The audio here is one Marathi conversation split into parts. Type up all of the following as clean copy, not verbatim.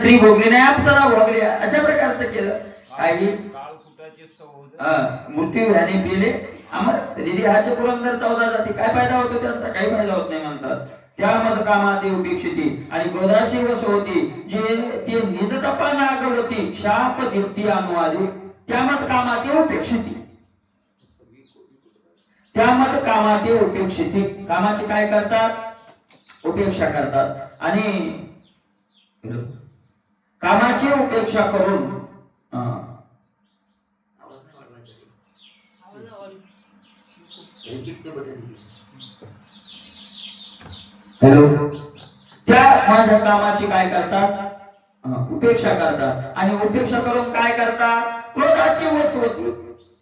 स्त्री भोगली नाही अप्सरा भोगल्या अशा प्रकारचं केलं. काही मृत्यू ह्याने केले अमर दिदी हाचे पुरंदर 14 जाती. काय फायदा होतो त्यांचा? काही फायदा होत नाही म्हणतात. त्या मत कामाते उपेक्षिती आणि क्रोधाशी वश होती जे ते निजतपा नागवती शाप दीप्ती अनुवादी. त्या मत कामाते उपेक्षिती, त्या मत कामाते उपेक्षिती. कामाची काय करतात? उपेक्षा करतात आणि कामाची उपेक्षा करून हॅलो त्या माझ्या कामाची काय करतात? उपेक्षा करतात आणि उपेक्षा करून काय करतात? क्रोधाशी वश होती.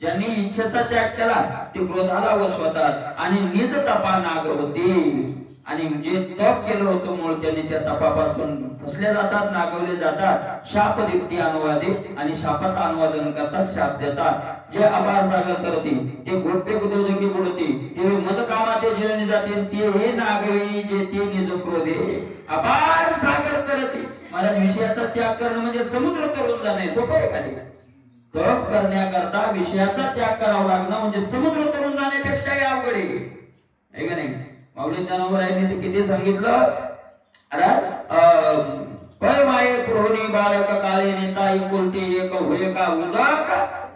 ज्यांनी इच्छेचा त्याग केला ते क्रोधाला वश होतात आणि निज तपा नागवती. आणि जे तप केलं होतं मूळ त्यांनी त्या तपापासून फसले जातात, नागवले जातात. शाप दीप्ती अनुवादे आणि शापाचं अनुवादन करतात, शाप देतात. जे अपार सागर करते ते गोप्य गुदोदकी बुडते ते मद कामाते जिरणी जाते ते हे नागवी जे ते निज क्रोधे अपार सागर करते. मला विषयाचा त्याग करणं म्हणजे समुद्र तरुण जाणे सोपं आहे का? तप करण्याकरता विषयाचा त्याग करावा लागणं म्हणजे समुद्र तरुण जाण्यापेक्षाही अवघड आहे का नाही? माऊली ज्ञानोबरायांनी किती सांगितलं? अरे पै माये पुरोणी बालक काळे नेता इकुलते एक होय का उदक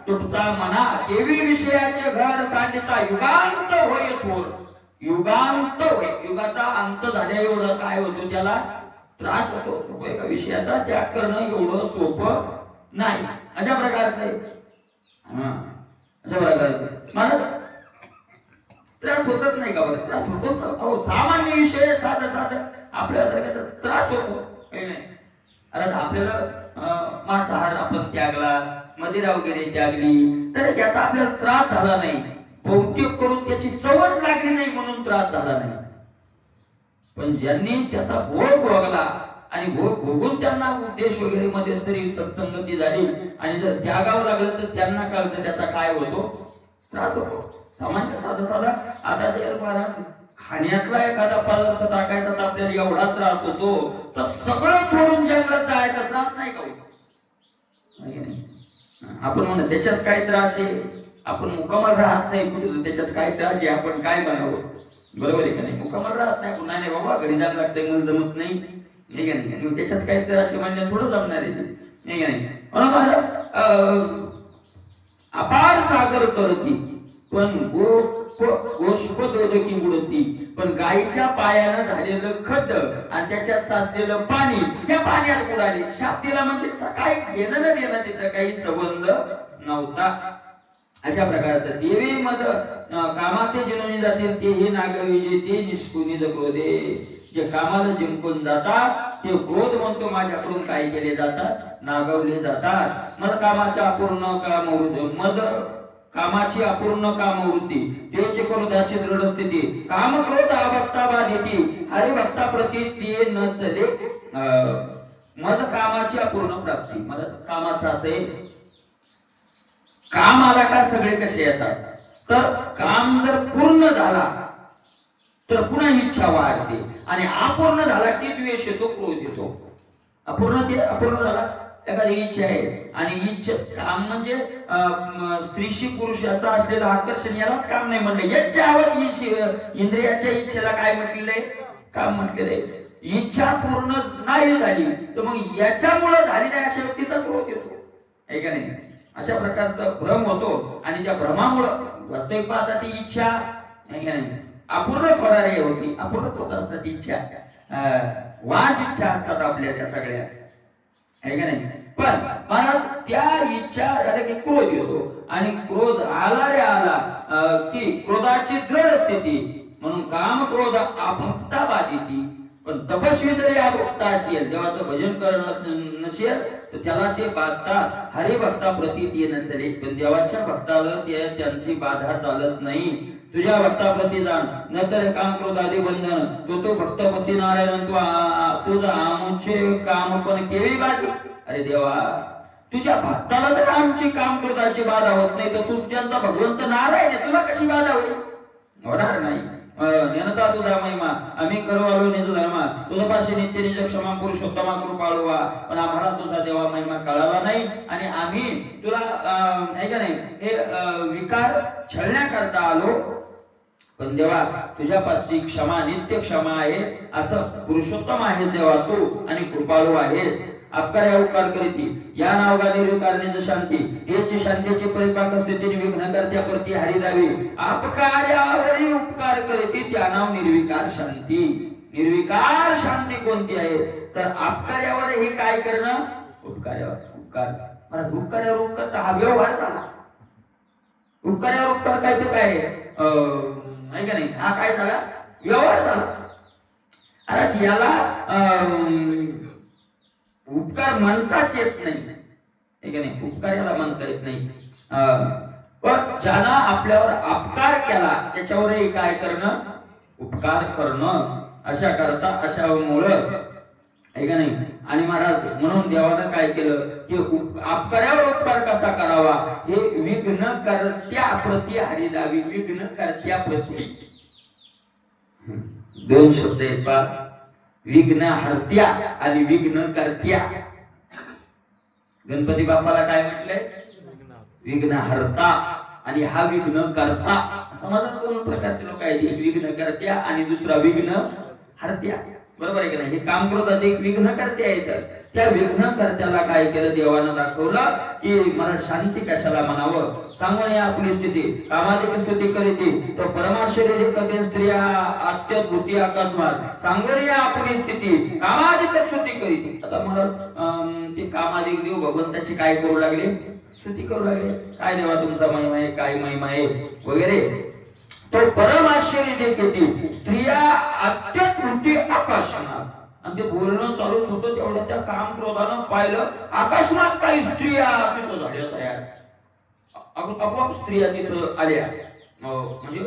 तुटता मना देवी विषयाचे घर सांडता युगांत होय थोर. युगांत होय, युगाचा अंत झाल्या एवढं काय होतो त्याला त्रास होतो. होय का? विषयाचा त्याग करणं एवढं सोपं नाही. अशा प्रकारचं आहे. अशा प्रकारचं मला त्रास होतच नाही का? बरं त्रास होतो ना. अहो सामान्य विषय साधा साधा आपल्याला त्रास होतो काही नाही. अरे आपल्याला मांसाहार आपण त्यागला, मदिरा वगैरे त्यागली तर याचा आपल्याला त्रास झाला नाही. भौतिक करून त्याची चवच लागली नाही म्हणून त्रास झाला नाही. पण ज्यांनी त्याचा भोग भोगला आणि भोग भोगून त्यांना उद्देश वगैरे मध्ये तरी सत्संगती झाली आणि जर त्यागावं लागलं तर त्यांना कळतं त्याचा काय होतो? त्रास होतो. सामान्य साधा साधा आता जर महाराज खाण्यातला एखादा पदार्थ टाकायचा तर आपल्याला एवढा त्रास होतो तर सगळं सोडून जंगलात जायचा त्रास नाही का होतो? आपण म्हणतो त्याच्यात काय त्रास आहे, आपण मुकामाल राहत नाही कुठे, त्याच्यात काय त्रास आहे, आपण काय बनावं? बरोबर आहे का नाही? मुकामाल राहत नाही पुन्हा नाही बाबा घरी जायला लागतंय मला जमत नाही का नाही? मग त्याच्यात काय त्रास आहे म्हणजे थोडं जमणार आहे का नाही? अपार सागर करती पण गोष्पदोदकी उडती. पण गायीच्या पायानं झालेलं खड्ड आणि त्याच्यात साचलेलं पाणी त्या पाण्यात उडाले. शाप दिला म्हणजे काय घेणं न देणं तिथं काही संबंध नव्हता. अशा प्रकारचं देवी मत कामाते जिनोनी जातील ते हे नागवी जे ते निष्कुनी क्रोधे. जे कामाला जिंकून जातात ते क्रोध म्हणतो माझ्याकडून काय केले जातात? नागवले जातात. मग कामाच्या अपूर्ण कामवृद्धी मद कामाची अपूर्ण कामवृत्ती देवचे क्रोधाची दृढ स्थिती काम क्रोध अभक्ता बाधिती हरि भक्ता प्रती ते न चले. मद कामाची अपूर्ण प्राप्ती. मद कामाचं असे काम आला का सगळे कसे येतात? तर काम जर पूर्ण झाला तर पुन्हा इच्छा वाढते आणि अपूर्ण झाला की द्वेष येतो, क्रोध येतो. अपूर्ण झाला एखादी इच्छा आहे आणि इच्छा काम म्हणजे स्त्रीशी पुरुषाचं असलेलं आकर्षण यालाच काम नाही म्हणलं. याच्यावर इंद्रियाच्या इच्छेला काय म्हटलेलं आहे? काम म्हटलेलं आहे. इच्छा पूर्ण नाही झाली तर मग याच्यामुळे झाली नाही अशा व्यक्तीचा क्रोध येतो आहे का नाही? अशा प्रकारचा भ्रम होतो आणि त्या भ्रमामुळं वास्तविक पाहता ती इच्छा आहे का नाही अपूर्ण फरारी होती. अपूर्णच होत असतात इच्छा. वाच इच्छा असतात आपल्या त्या सगळ्या आहे का नाही? पण महाराज त्या इच्छा झाल्या की क्रोध येतो आणि क्रोध आला रे आला की क्रोधाची दृढ स्थिती म्हणून काम क्रोध अभक्ता बाधिती. पण तपस्वी जरी अभक्ता असेल देवाचं भजन करणं नसेल तर त्याला ते बाधतात. हरिभक्ता प्रती नसेल पण देवाच्या भक्ताला त्यांची बाधा चालत नाही. तुझ्या भक्ताप्रती जाण नंतर काम क्रोध आदी बंधन तो भक्तपती नारायण तुझं आमचे काम पण केवी बाधी. अरे देवा तुझ्या भक्ताला जर आमची काम क्रोधाची बाधा होत नाही तर तू त्यांचा भगवंत नारायण तुला कशी बाधा होईल? होणार नाही. नेनता तुझा महिमा आम्ही करू आलो निज धर्मा तुझं पाशी नित्य निज क्षमा पुरुषोत्तमा कृपाळुवा. पण आम्हाला तुझा देवा महिमा कळाला नाही आणि आम्ही तुला आहे का नाही हे विकार छळण्याकरता आलो. पण देवा तुझ्यापाशी क्षमा नित्य क्षमा आहे, असं पुरुषोत्तम आहे देवा तू आणि कृपाळू आहेस. अपकार उपकार करीती या नावगा निर्विकारणे शांती हेची शांतीची परिपाक स्थिती विघ्न करत्या प्रती हरी दावी. अपकार्यावरी उपकार करीती त्या नाव निर्विकार शांती. निर्विकार शांती कोणती आहे तर अपकार्यावर हे काय करणं, उपकार्यावर उपकार. मला उपकार्यावर उपकार तर हा व्यवहार झाला. उपकार्यावर उपकार काय तो काय आहे का नाही, हा काय झाला व्यवहार झाला. अरे याला उपकार म्हणताच येत नाही, नाही उपकार याला म्हणता येत नाही. पण ज्यानं आपल्यावर अपकार केला त्याच्यावरही काय करणं, उपकार करणं. अशा करता अशा मुळे आहे का नाही. आणि महाराज म्हणून देवानं काय केलं की अपकार्यावर उपकार कसा करावा हे विघ्न करत्या प्रती हरिदावी. विघ्न करत्या प्रती दोन शब्द आहेत पा, विघ्न हरत्या आणि विघ्न करत्या. गणपती बाप्पाला काय म्हटलंय, विघ्न हरता आणि हा विघ्न करता. समाजात दोन प्रकारचे लोक आहेत, एक विघ्न करत्या आणि दुसरा विघ्न हरत्या. बरोबर आहे की नाही. हे काम करतात एक विघ्न करत्या येतात. त्या विघ्न करत्याला काय केलं देवानं दाखवलं की मला शांती कशाला म्हणावं. सांगून या आपली स्थिती कामाधिक स्तुती करीती तो परमाश्चर्य कधी स्त्रिया अत्यद्भुती अकस्मात. सांगून या आपली स्थिती कामाधिक स्तुती करीती. आता मला ते कामाधिक देव भगवंताची काय करू लागले, स्तुती करू लागले. काय देवा तुमचा महिमा आहे, काय महिमा आहे वगैरे. तो परम आश्चर्य देखील स्त्रिया अत्यद्भुती आकाशनात. आणि ते बोलणं चालूच होतं तेवढं त्या काम क्रोधानं पाहिलं आकाशनात काही स्त्रिया तिथं झाल्या तयार. आपोआप स्त्रिया तिथं आल्या. म्हणजे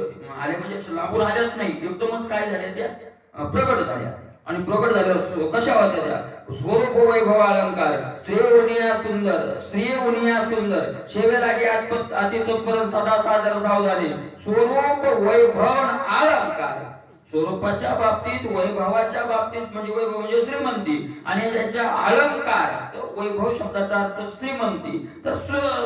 आल्या म्हणजे लांबून आल्याच नाही, एकदमच काय झाल्या त्या प्रकट झाल्या. आणि प्रकट झाल्या कशा होत्या त्या, स्वरूप वैभव अलंकार श्रेय उनिया सुंदर, श्रेय उनिया सुंदर शेवे लागे अति तत्पर सदा सादर सावधानी. स्वरूप वैभव अलंकार, स्वरूपाच्या बाबतीत वैभवाच्या बाबतीत म्हणजे वैभव म्हणजे श्रीमंती आणि त्याच्या अलंकार. वैभव शब्दाचा अर्थ श्रीमंती, तर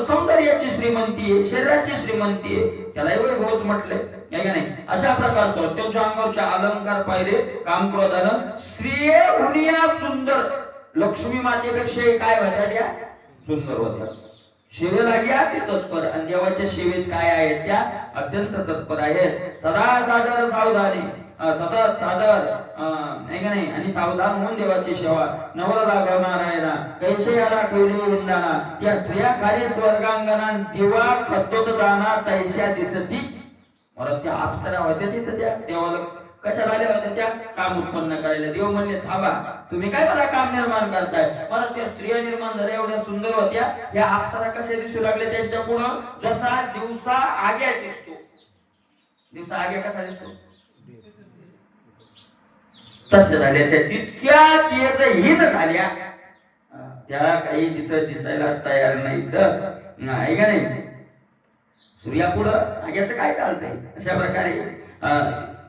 सौंदर्याची श्रीमंती आहे, शरीराची श्रीमंती आहे, त्यालाही वैभव म्हटलंय काय का नाही. अशा प्रकारचं त्याच्या अंगावरचे अलंकार पाहिले काम क्रोधानं. श्रेय उनिया सुंदर, लक्ष्मी मातेपेक्षा काय होत्या त्या सुंदर होत्या. सेवे लाग्या ते तत्पर आणि देवाच्या सेवेत काय आहेत त्या अत्यंत तत्पर आहेत. सदा सादर सावधानी, सतत सादर नाही का नाही आणि सावधान होऊन देवाची सेवा. नवरा लागवणार आहे ना कैसे याला ठेवले वृंदाना. त्या स्त्रिया खाली स्वर्गांगणा दिवा खतोत जाना तैश्या दिसती. मला त्या अप्सरा होत्या तिथं त्या देवाला कशाला आल्या होत्या त्या काम उत्पन्न करायला. देव म्हणले थांबा तुम्ही काय मला काम निर्माण करताय. मला त्या स्त्रिया निर्माण झाल्या एवढ्या सुंदर होत्या. त्या अप्सरा कशा दिसू लागल्या त्यांच्या पुढं, जसा दिवसा आग्या दिसतो. दिवसा आग्या कसा दिसतो तशा झाल्या त्या. तितक्या तेजहीन झाल्या त्या, काही तिथं दिसायला तयार नाही तर नाही का नाही. सूर्यापुढं आग्याचं काय चालतंय. अशा प्रकारे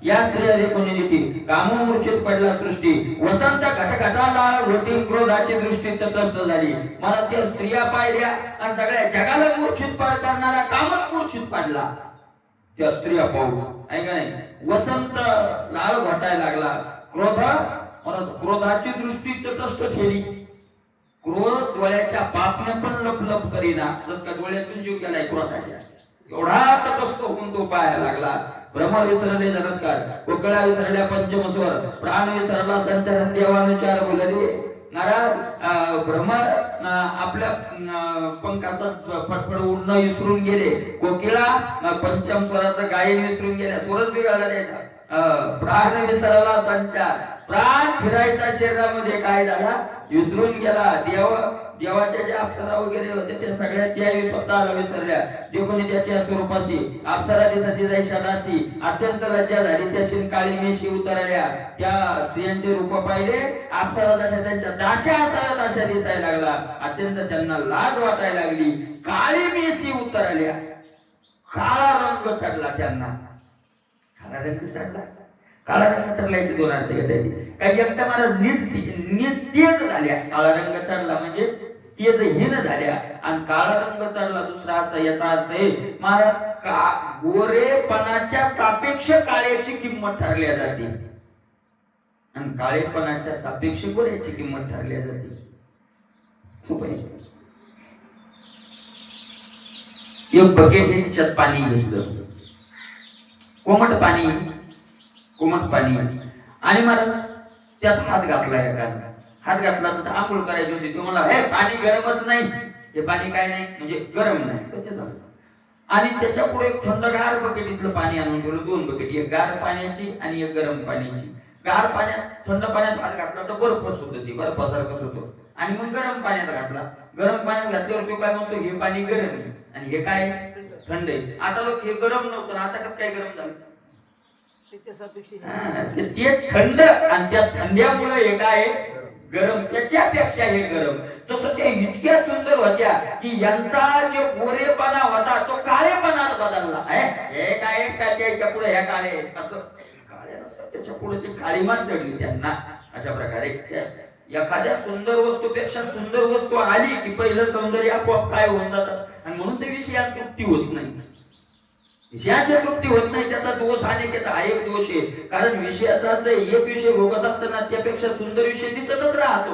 या स्त्रिया देखून नीती काममूर्छित पडला सृष्टी. वसंत घटघटाला होती क्रोधाची दृष्टी तटस्थ झाली. मला त्या स्त्रिया पाहिल्या आणि सगळ्या जगाला मूर्छित पाड करणारा कामच मूर्छित पडला त्या स्त्रिया पाहून आहे का नाही. वसंत लाल घटायला लागला. क्रोधाची दृष्टी तटस्थ ठेवली. क्रोध डोळ्याच्या पापने पण लपलप करीना, जस का डोळ्यातून जीव गेलाय क्रोधाच्या, एवढा तटस्थ होऊन तो पाहायला लागला. ब्रह्म विसरले जगतकार, कोकळा विसरल्या पंचमस्वर, प्राण विसरला संचालन देवाने चार बोलले. नाराज ब्रह्म आपल्या पंखाचा फटफट उडणं विसरून गेले. कोकिळा पंचम स्वराचं गायन विसरून गेल्या, स्वरच बिघडला त्याचा. प्राण विसरला संचार, प्राण फिरायचा शरीरामध्ये काय झाला विसरून गेला. देवाच्या ज्या अप्सरा वगैरे होत्या त्या सगळ्या त्या स्वतःला विसरल्या. जे कोणी त्याच्या स्वरूपाशी अप्सरा दिसती जाई शदाशी अत्यंत लज्जा झाली. त्या काळी मेशी उतरल्या. त्या स्त्रियांचे रूप पाहिले अप्सरा जशा त्यांच्या दाशा असाव्यात अशा दिसायला लागला. अत्यंत त्यांना लाज वाटायला लागली. काळी मेशी उतरल्या, काळा रंग चढला त्यांना. काळा रंग चढला. काळा रंग चढल्याची दोन अर्थ घेता येते. काही एकटा मला नीच तेज झाल्या. काळा रंग चढला म्हणजे तेजहीन झाल्या. आणि काळा रंग चढला दुसरा असा याचा अर्थ आहे महाराज गोरेपणाच्या सापेक्ष काळ्याची किंमत ठरल्या जाते आणि काळेपणाच्या सापेक्ष गोऱ्याची किंमत ठरल्या जाते. एक बकेट ह्याच्यात पाणी घेतलं, कोमट पाणी आणि महाराज त्यात हात घातला. एकाने हात घातला तर आंघोळ करायची होती. तो म्हणला हे पाणी गरमच नाही, हे पाणी काय नाही म्हणजे गरम नाही. आणि त्याच्या पुढे एक थंडगार बकेटीतलं पाणी आणून ठेवलं. दोन बकेट, एक गार पाण्याची आणि एक गरम पाण्याची. गार पाण्यात थंड पाण्यात हात घातला तर बर्फच होतं, ते बर्फासारखंच होतं. आणि मग गरम पाण्यात घातला. गरम पाण्यात घातल्यावर तो काय म्हणतो हे पाणी गरम आहे आणि हे काय थंड आहे. आता लोक हे गरम नव्हतं, आता कसं काय गरम झालं? ते थंड आणि त्या थंड्यामुळे हे काय गरम, त्याच्यापेक्षा हे गरम. तसं ते इतक्या सुंदर होत्या की यांचा जो गोरेपणा होता तो काळेपणात बदलला. हे काय त्याच्या पुढे ह्या काळे असं काळ्या त्याच्या पुढे ती काळीमात जडली त्यांना. अशा प्रकारे एखाद्या सुंदर वस्तूपेक्षा सुंदर वस्तू आली की पहिलं सौंदर्य आपोआप काय होऊन जातात. आणि म्हणून ते विषयात तृप्ती होत नाही. विषयाची तृप्ती होत नाही त्याचा दोष अनेक हा एक दोष आहे. कारण विषयाचा एक विषय भोगत असताना त्यापेक्षा सुंदर विषय दिसतच राहतो,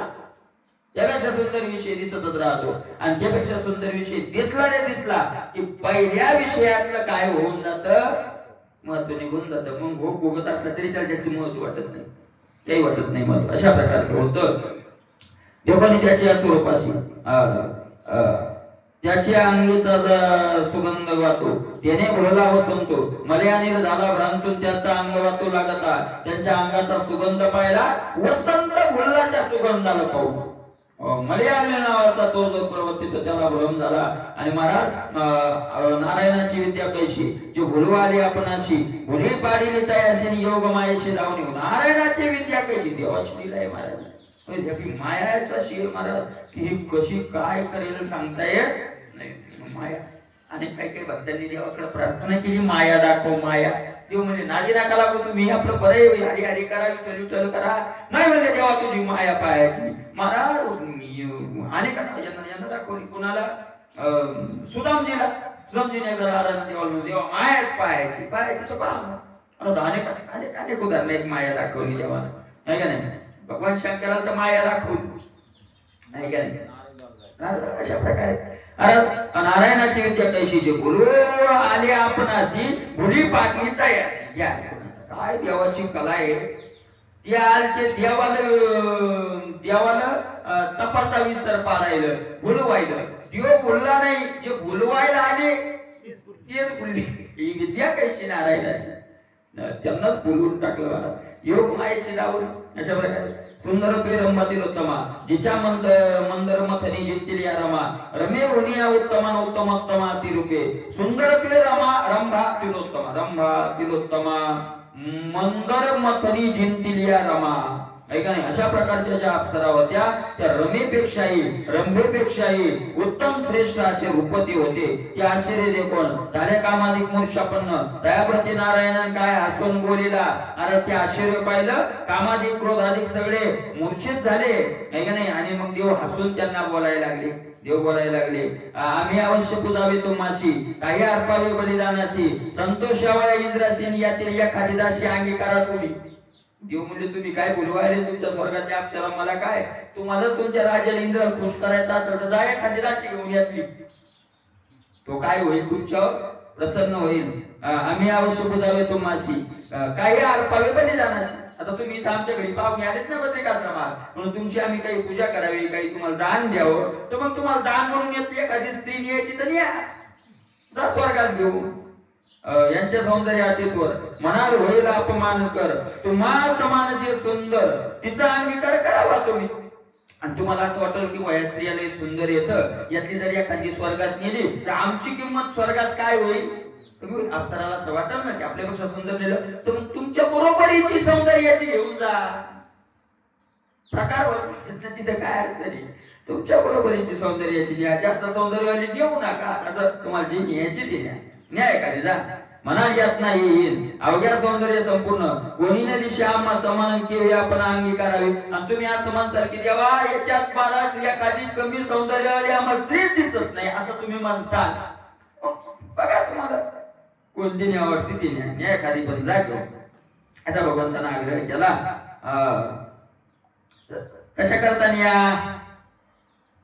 त्यापेक्षा सुंदर विषय दिसतच राहतो. आणि त्यापेक्षा सुंदर विषय दिसला रे दिसला की पहिल्या विषयातलं काय होऊन जातं, महत्व निघून जातं. मग भोग भोगत असला तरी त्याची महत्व वाटत नाही, काही वाटत नाही महत्व. अशा प्रकारचं होतं. देवाने त्याच्या स्वरूपाशी त्याच्या अंगीचा सुगंध वाटो, त्याने बोलला वसंतो मले अनिल झाला भ्रांतून त्याचा अंग वाटू लागता. त्यांच्या अंगाचा सुगंध पाहिला वसंत फुलाच्या सुगंधाला पाहू. मले अनिल नावाचा तो जो प्रवृत्ती त्याला भ्रम झाला. आणि महाराज नारायणाची विद्या कैशी जे भुलवा आली आपणाशी भुली पाडिली तयाशी योग मायेशी जाऊन येऊ. नारायणाची विद्या कैशी देवाची दिला आहे महाराज. मायाचा शिर महाराज की ही कशी काय करेल सांगता येत नाही. माया आणि काही काही भक्तांनी देवाकडे प्रार्थना केली माया दाखव माया. देव म्हणजे नादी नाका लागू तुम्ही आपलं बरं हरी हरी करा विठ्ठल करा. नाही म्हणजे देवा तुझी माया पाहायची महाराज. अनेकांना यांना दाखवली. कुणाला सुदामजीने एकदा राधाने देवाला देवा मायाच पाहायची तर पहा. अनेक उदाहरण एक माया दाखवली देवाला, नाही का नाही. भगवान शंकराला तर माया दाखवली, नाही का नाही. अशा प्रकारे नारायणाची विद्या कैशी जे बोलू आले आपणाशी भुली पाटली तयाशी. काय देवाची कला आहे. ते देवाला तपाचा विसर पारायलं भुलवायलं. देव बोलला नाही, जे भुलवायला आले तेच भुलले. ही विद्या कैशी नारायणाची, त्यांनाच बोलवून टाकलं योग मायेशी लावून. अशा प्रकारे सुंदर पे रंभातील उत्तमा जिच्या मंदर मथनी जिंतील या रमा रमे उनिया उत्तमान उत्तमोत्तमा ती रूपे. सुंदर पे रंभा तिलोत्तमा मंदर मथनी जिंतील या रमा. ऐका नाही. अशा प्रकारच्या ज्या अप्सरा होत्या त्या रंभेपेक्षाही उत्तम श्रेष्ठ असे रूपती होते. ते आश्चर्य देखोन झाले कामाधिक मूर्छापन्न दयाप्रती नारायणन काय हसून बोलिला. अरे ते आश्चर्य पाहिलं, कामाधिक क्रोधाधिक सगळे मूर्छित झाले, ऐका नाही. आणि मग देव हसून त्यांना बोलायला लागले. आम्ही अवश्य पुजावे तुम्हाशी काही अर्पावे बलिदानाशी संतोषावया इंद्रासी यातील या खादिदाशी अंगीकारा तुम्ही. देव म्हणजे तुम्ही काय बोलवायले तुमच्या स्वर्गाच्या अक्षरा मला काय. तुम्हाला तुमच्या राजाला इंद्र खुश करायचा असेल तर जा एखादी राशी घेऊन यातली. तो काय होईल तुमच्यावर प्रसन्न होईल. आम्ही अवश्य बुजावे तुम्हाशी काही अर्पावे बलिदानाशी. आता तुम्ही इथं आमच्या घरी पाहुणे आलेत ना बद्रिकाश्रमात, म्हणून तुमची आम्ही काही पूजा करावी, काही तुम्हाला दान द्यावं. तर मग तुम्हाला दान म्हणून येतली एखादी स्त्री न्यायची तर न्या, जा स्वर्गात घेऊन. यांच्या सौंदर्य अतित्वर म्हणाल होईल अपमान कर. तुम्हा समान जे सुंदर तिचा अंगीकार करावा तुम्ही. आणि तुम्हाला असं वाटेल की वया स्त्रियाला सुंदर येतं, यातली जर एखादी स्वर्गात नेली तर आमची किंमत स्वर्गात काय होईल. तुम्ही अप्सराला असं वाटेल ना की आपल्यापेक्षा सुंदर नेलं तर मग तुमच्या बरोबरीची सौंदर्याची घेऊन जा. प्रकार तिथे काय अडचणी. तुमच्या बरोबरीची सौंदर्याची न्या, जास्त सौंदर्यवाली देऊ नका. असं तुम्हाला जी न्यायची ती न्या एखादी जा. मनात यातना येईल अवघ्या सौंदर्य संपूर्ण कोणी न दिशे आम्हा समान केले आपण अंगीकारावे. आणि तुम्ही आज समान सारखी देवा याच्यात महाराज एखादी कमी सौंदर्य आली आम्हाला स्त्री दिसत नाही असं तुम्ही म्हणसाल. बघा तुम्हाला कोणती नाही आवडती ती नाही एखादी पण जागो असा भगवंतांना आग्रह केला. कशा करताना या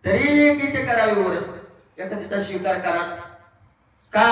तरी एकीचे करावे वर एखादीचा स्वीकार कराच का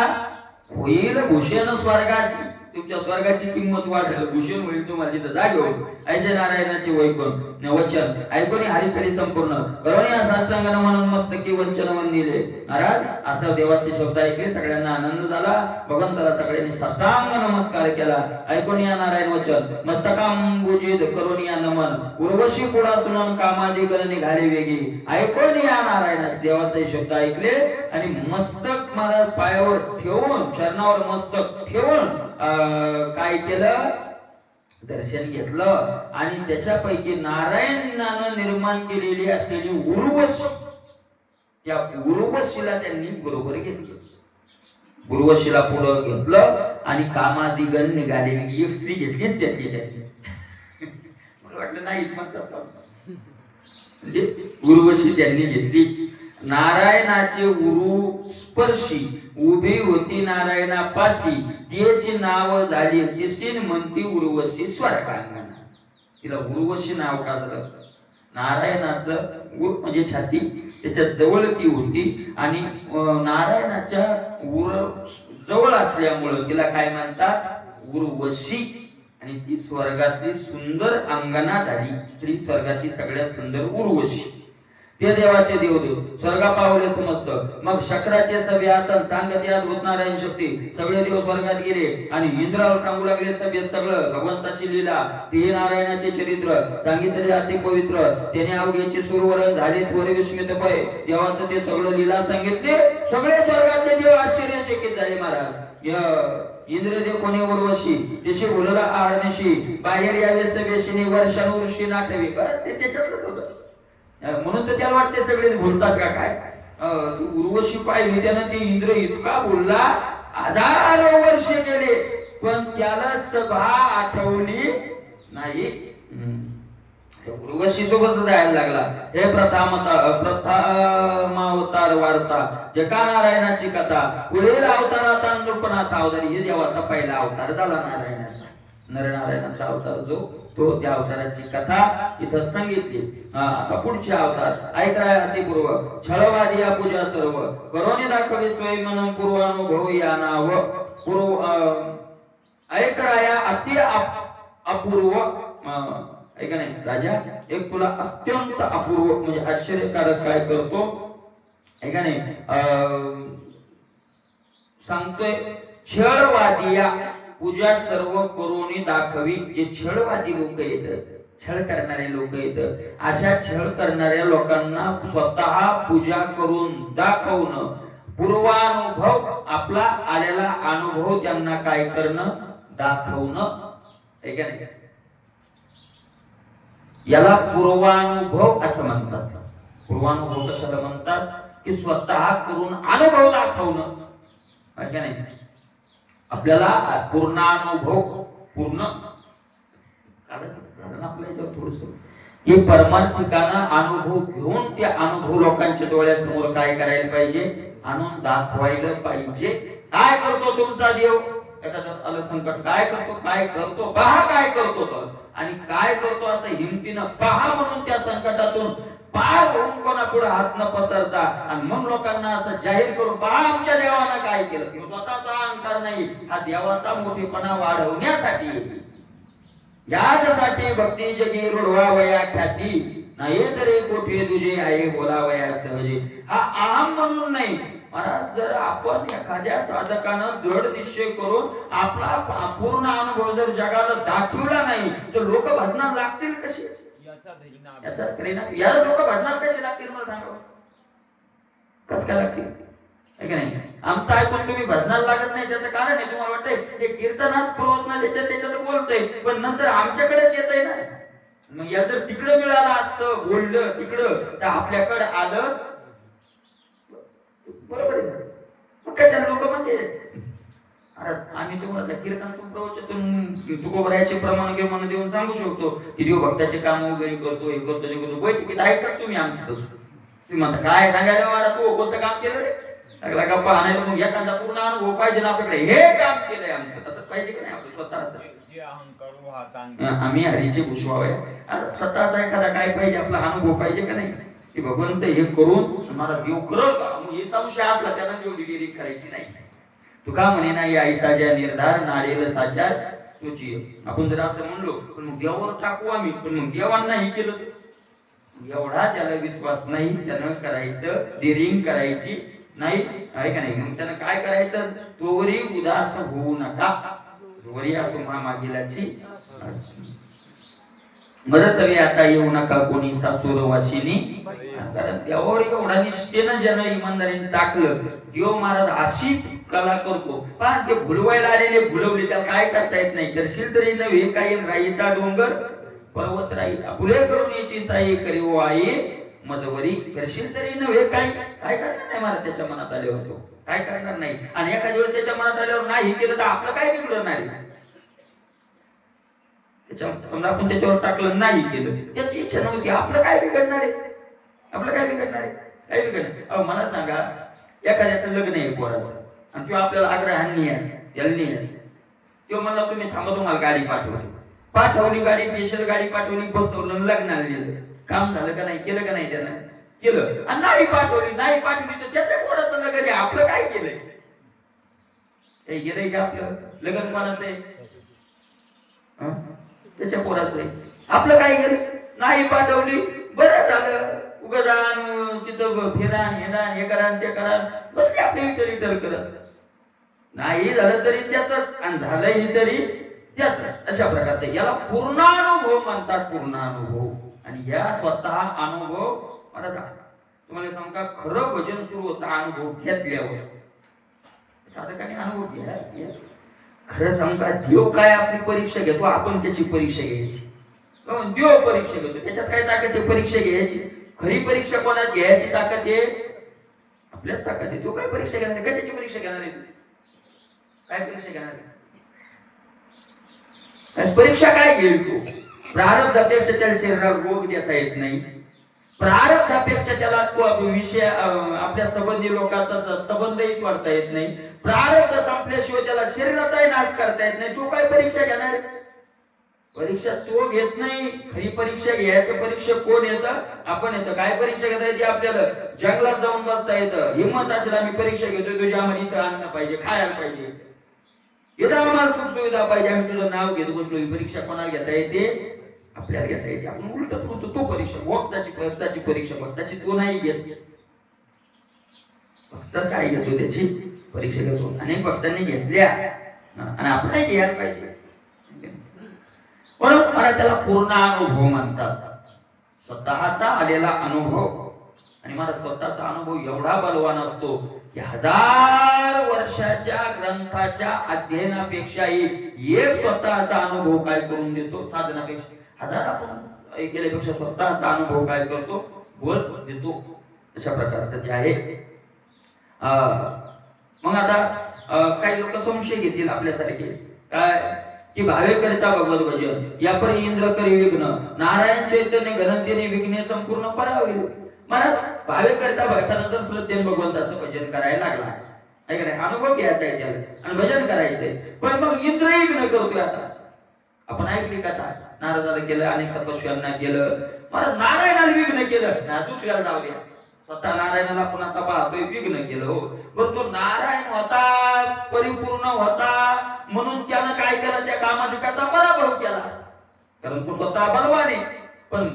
होईल भूषण स्वर्गाशी तुमच्या स्वर्गाची किंमत वाढेल भूषण होईल तुम्हाला तिथं जागे होईल. ऐसे नारायणाचे वैकून वचन ऐकून हरिखरी संपूर्ण करोनी साष्टांगन म्हणून मस्तकी वंचन वंदिले. महाराज असं देवाचे शब्द ऐकले सगळ्यांना आनंद झाला. भगवंताला सगळ्यांनी साष्टांग नमस्कार केला. ऐकून या नारायण वचन मस्तकांबुजित करोनी नमन उर्वशी पुढा सुनन कामादी गण निघाले वेगी. ऐकून या नारायणाचे देवाचे शब्द ऐकले आणि मस्तक महाराज पायावर ठेवून चरणावर मस्तक ठेवून काय केलं दर्शन घेतलं आणि त्याच्यापैकी नारायणानं निर्माण केलेली असलेली उर्वशी त्या उर्वशीला त्यांनी बरोबर घेतलं. उर्वशीला पुढं घेतलं आणि कामादिगण निघाले. एक स्त्री घेतलीच त्यातली मला वाटलं नाहीच म्हणतात म्हणजे उर्वशी त्यांनी घेतली. नारायणाचे उरु स्पर्शी उभी होती नारायणापाशी तिची नाव झाली तिसीन म्हणती उर्वशी स्वर्गांगना. तिला उर्वशी नाव का झालं नारायणाचं उर म्हणजे छाती त्याच्या जवळ ती होती आणि नारायणाच्या उर जवळ असल्यामुळं तिला काय म्हणतात उर्वशी. आणि ती स्वर्गातली सुंदर अंगना झाली. स्त्री स्वर्गाची सगळ्यात सुंदर उर्वशी. ते देवाचे देवदेव स्वर्गा पावले समजत. मग शक्राचे सभेत सांगत यात नारायण शक्ती सगळे देव स्वर्गात गेले आणि इंद्राला सांगू लागले सभेत सगळं भगवंताची लीला ते नारायणाचे चरित्र सांगितले अति पवित्र. त्याने अवघ्याचे सुरवरण झाले थोडे विस्मित पय देवाचं ते सगळं लीला सांगितले. सगळे स्वर्गातले देव आश्चर्यचकित झाले. महाराज इंद्रदेव कोणी उर्वशी त्याशी बोलला आडणशी बाहेर यावे सभेशी वर्षानुवर्षी नाटवे. ते त्याच्यातच होतं म्हणून तर त्याला वाटते सगळे बोलतात का काय. उर्वशी पाहिली त्यानं ते इंद्र इतका बोलला 1000 वर्ष गेले पण त्याला सभा आठवली नाही. उर्वशी सोबत जायला लागला. हे प्रथमावतार वार्ता जका नारायणाची कथा पुढील अवतारात नृपनाथ अवतारी. हे देवाचा पहिला अवतार झाला नारायणाचा नरनारायणाचा अवतार जो तो त्या अवताराची कथा इथं सांगितली. आता पुढचे अवतार ऐकराय अतिपूर्व छळवादी पूजा सर्व करोनी दाखवे स्वयं मन पूर्वानुभव या नाव पूर्व ऐकराया अति अपूर्व ऐका नाही राजा एक तुला अत्यंत अपूर्व म्हणजे आश्चर्यकारक काय करतो ऐका नाही सांगतोय छळवादिया पूजा सर्व करोनी दाखवी. जे छळवादी लोक येतात छळ करणारे लोक येतात अशा छळ करणाऱ्या लोकांना स्वतः पूजा करून दाखवणं पूर्वानुभव आपला आलेला अनुभव त्यांना काय करणं दाखवणं ऐका नाही याला पूर्वानुभव असं म्हणतात. पूर्वानुभव कशाला म्हणतात की स्वतः करून अनुभव दाखवणं ऐका नाही आपल्याला पूर्णानुभव पूर्ण आपल्या याच्यावर थोडस हे परमार्थिकानं अनुभव घेऊन ते अनुभव लोकांच्या डोळ्यासमोर काय करायला पाहिजे आणून दाखवायला पाहिजे. काय करतो तुमचा देव एखाद्यात आलं संकट काय करतो पहा काय करतो तर आणि काय करतो असं हिमतीनं पहा म्हणून त्या संकटातून पार होऊन कोणापुढे हात न पसरता आणि मग लोकांना असं जाहीर करून पहा आमच्या देवानं काय केलं. स्वतःचा अहंकार नाही हा देवाचा मोठेपणा वाढवण्यासाठी यासाठी भक्ती जगी रुढवावया ख्याती नाही तरी कोठे तुझे आहे बोलावया सहजे. हा अहम म्हणून नाही. महाराज जर आपण एखाद्या साधकानं दृढ निश्चय करून आपला पूर्ण अनुभव जर जगाला दाखवला नाही तर लोक भजनात लागतील कसे याला लोक भजनात कसे लागतील मला सांगा कस काय लागतील आहे नाही. आमचं ऐकून तुम्ही भजनाला लागत नाही त्याचं कारण आहे तुम्हाला वाटतंय हे कीर्तनात प्रवचना त्याच्यात बोलतोय पण नंतर आमच्याकडेच येतंय ना. मग या जर तिकडं मिळालं असतं बोललं तिकडं तर आपल्याकडे आलं बरोबर आहे. मग कशा लोक म्हणते अरे आम्ही तुम्हाला कीर्तनातून प्रवचनातून तुकोबरायाचे प्रमाण घेऊन देऊन सांगू शकतो की देव भक्ताचे काम वगैरे करतो, हे करतो, ते करतो. बैठकीत ऐकतात तुम्ही आमचं तसं. तुम्ही म्हणता काय सांगायला मला, तू कोणतं काम केलं रे? लागला गप्पा आणायला. मग एखादा पूर्ण अनुभव पाहिजे ना आपल्याकडे, हे काम केलंय आमचं, तसं पाहिजे की नाही आपलं स्वतःच. आम्ही हरीचे भुसवावे. स्वतःचा एखादा काय पाहिजे, आपला अनुभव पाहिजे का नाही की भगवंत हे करून मला देव करल का. मग हे संशय असला त्याला देव डिलिव्हरी करायची नाही. तुका म्हणे ना या ऐसा निर्धार नाडेल साचार तुझी. आपण जर असं म्हणलो पण मग देवावर टाकू आम्ही, पण मग देवांना हे केलं, एवढा त्याला विश्वास नाही, त्यानं करायचं देरिंग करायची नाही, आहे का नाही. मग त्यानं काय करायचं, तोवरी उदास होऊ नका, तोवरी तुम्हा मागीलाची मदत सगळी आता येऊ नका कोणी सासूर वाशिनी. कारण त्यावर एवढा निष्ठेनं ज्यानं इमानदारीने टाकलं, देव महाराज अशी कला करतो. पण ते भुलवायला आलेले भुलवले, त्याला काय करता येत नाही. करशील तरी नव्हे काही राईचा डोंगर पर्वत राई, फुले करून याची साई करी ओ आई मजवरी. करशील तरी नव्हे काही, काय करणार नाही महाराज त्याच्या मनात आले होतो, काय करणार नाही. आणि एखाद्या वेळेस त्याच्या मनात आल्यावर नाही केलं तर आपलं काय बिघडणार आहे. समजा आपण त्याच्यावर टाकलं नाही केलं, त्याची इच्छा नव्हती, आपलं काय बिघडणार आहे, आपलं काय बिघडणार आहे, काय बिघडणार. अहो मला सांगा, एखाद्याचं लग्न आहे पोराचं आणि तो आपल्याला आग्रहाने यायचं, तो म्हणला तुम्ही थांबा, तुम्हाला गाडी पाठवली, गाडी स्पेशल गाडी पाठवली, बसवलं, लग्नाला गेलं, काम झालं का नाही, केलं का नाही, त्यानं केलं. आणि नाही पाठवली तर त्याच्या पोराचं लग्न आहे, आपलं काय केलंय, हे गेलंय का आपलं लग्न कोणाचं आहे, त्याच्या पोराचं आहे. आपलं काय केलं, नाही पाठवली, बरं झालं, उगदान तिथं फिरान हेदान हे करा ते करा, बसले आपले विचार करत. नाही झालं तरी त्याच आणि झालंही तरी त्याच. अशा प्रकारचे याला पूर्णानुभव म्हणतात, पूर्णानुभव. आणि या स्वतः अनुभव मला तुम्हाला सांगू का, खरं भजन सुरू होतं अनुभव घेतल्यावर. साधकाने अनुभव घ्या. खरं सांगू का, देव काय आपली परीक्षा घेतो, आपण त्याची परीक्षा घ्यायची. देव परीक्षा घेतो, त्याच्यात काय ताकद आहे परीक्षा घ्यायची. खरी परीक्षा कोणात घ्यायची ताकद आहे, आपल्यात ताकद आहे. तो काय परीक्षा घेणार आहे, कशाची परीक्षा घेणार आहे, काय परीक्षा घेणार आहे, परीक्षा काय घेईल तू. प्रारब्धापेक्षा त्याला शरीरावर रोग देता येत नाही, प्रारब्धापेक्षा त्याला विषय आपल्या संबंधी लोकांचा संबंधही वाढता येत नाही, प्रारब्ध संपल्याशिवाय त्याला शरीराचाही नाश करता येत नाही. तू काय परीक्षा घेणार, परीक्षा तो घेत नाही. खरी परीक्षा घ्यायचं परीक्षा कोण येतं, आपण येतं. काय परीक्षा घेता येते आपल्याला, जंगलात जाऊन बसता येतं. हिंमत असेल आम्ही परीक्षा घेतोय, तुझ्या आम्हाला इथं अन्न पाहिजे, खायला पाहिजे, इथं आम्हाला सुख सुविधा पाहिजे, आम्ही तुझं नाव घेतो बसलो. ही परीक्षा कोणाला घेता येते, आपल्याला घेता येते. आपण उलटच बोलतो, तो परीक्षा भक्ताची परीक्षा भक्ताची तो नाही घेत. भक्त काय घेतो, त्याची परीक्षा घेतो. अनेक भक्तांनी घेतल्या आणि आपणही घ्यायला पाहिजे. म्हणून मला त्याला पूर्ण अनुभव म्हणतात, स्वतःचा आलेला अनुभव. आणि मला स्वतःचा अनुभव एवढा बलवान असतो की 1000 वर्षाच्या ग्रंथाच्या अध्ययनापेक्षाही एक स्वतःचा अनुभव काय करून देतो, साधनापेक्षा 1000 आपण केल्यापेक्षा स्वतःचा अनुभव काय करतो, बोल देतो. अशा प्रकारचं ते आहे. मग आता काही लोक संशय घेतील आपल्यासारखे, काय की भावे करता भगवत भजन या परी इंद्र करी विघ्न, नारायण चैतन्य घनतेने विघ्ने संपूर्ण परावे. मला भावे करता भक्ताला जर श्रद्धेने भगवंताचं भजन करायला लागला, आहे का नाही, अनुभव घ्यायचा आहे त्याला आणि भजन करायचंय. पण मग इंद्र विघ्न करतोय. आता आपण ऐकली कथा, नारदाला केलं, अनेक तपस्व्यांना केलं, मला नारायणाला विघ्न केलं ना, दुसऱ्याला जाऊ द्या. स्वतः नारायणाला आपण आता पाहतोय विघ्न केलं. हो, पण तो नारायण होता, परिपूर्ण होता, म्हणून त्यानं काय केलं, त्या कामाने त्याचा पराभव केला. कारण तो स्वतः बलवान आहे. पण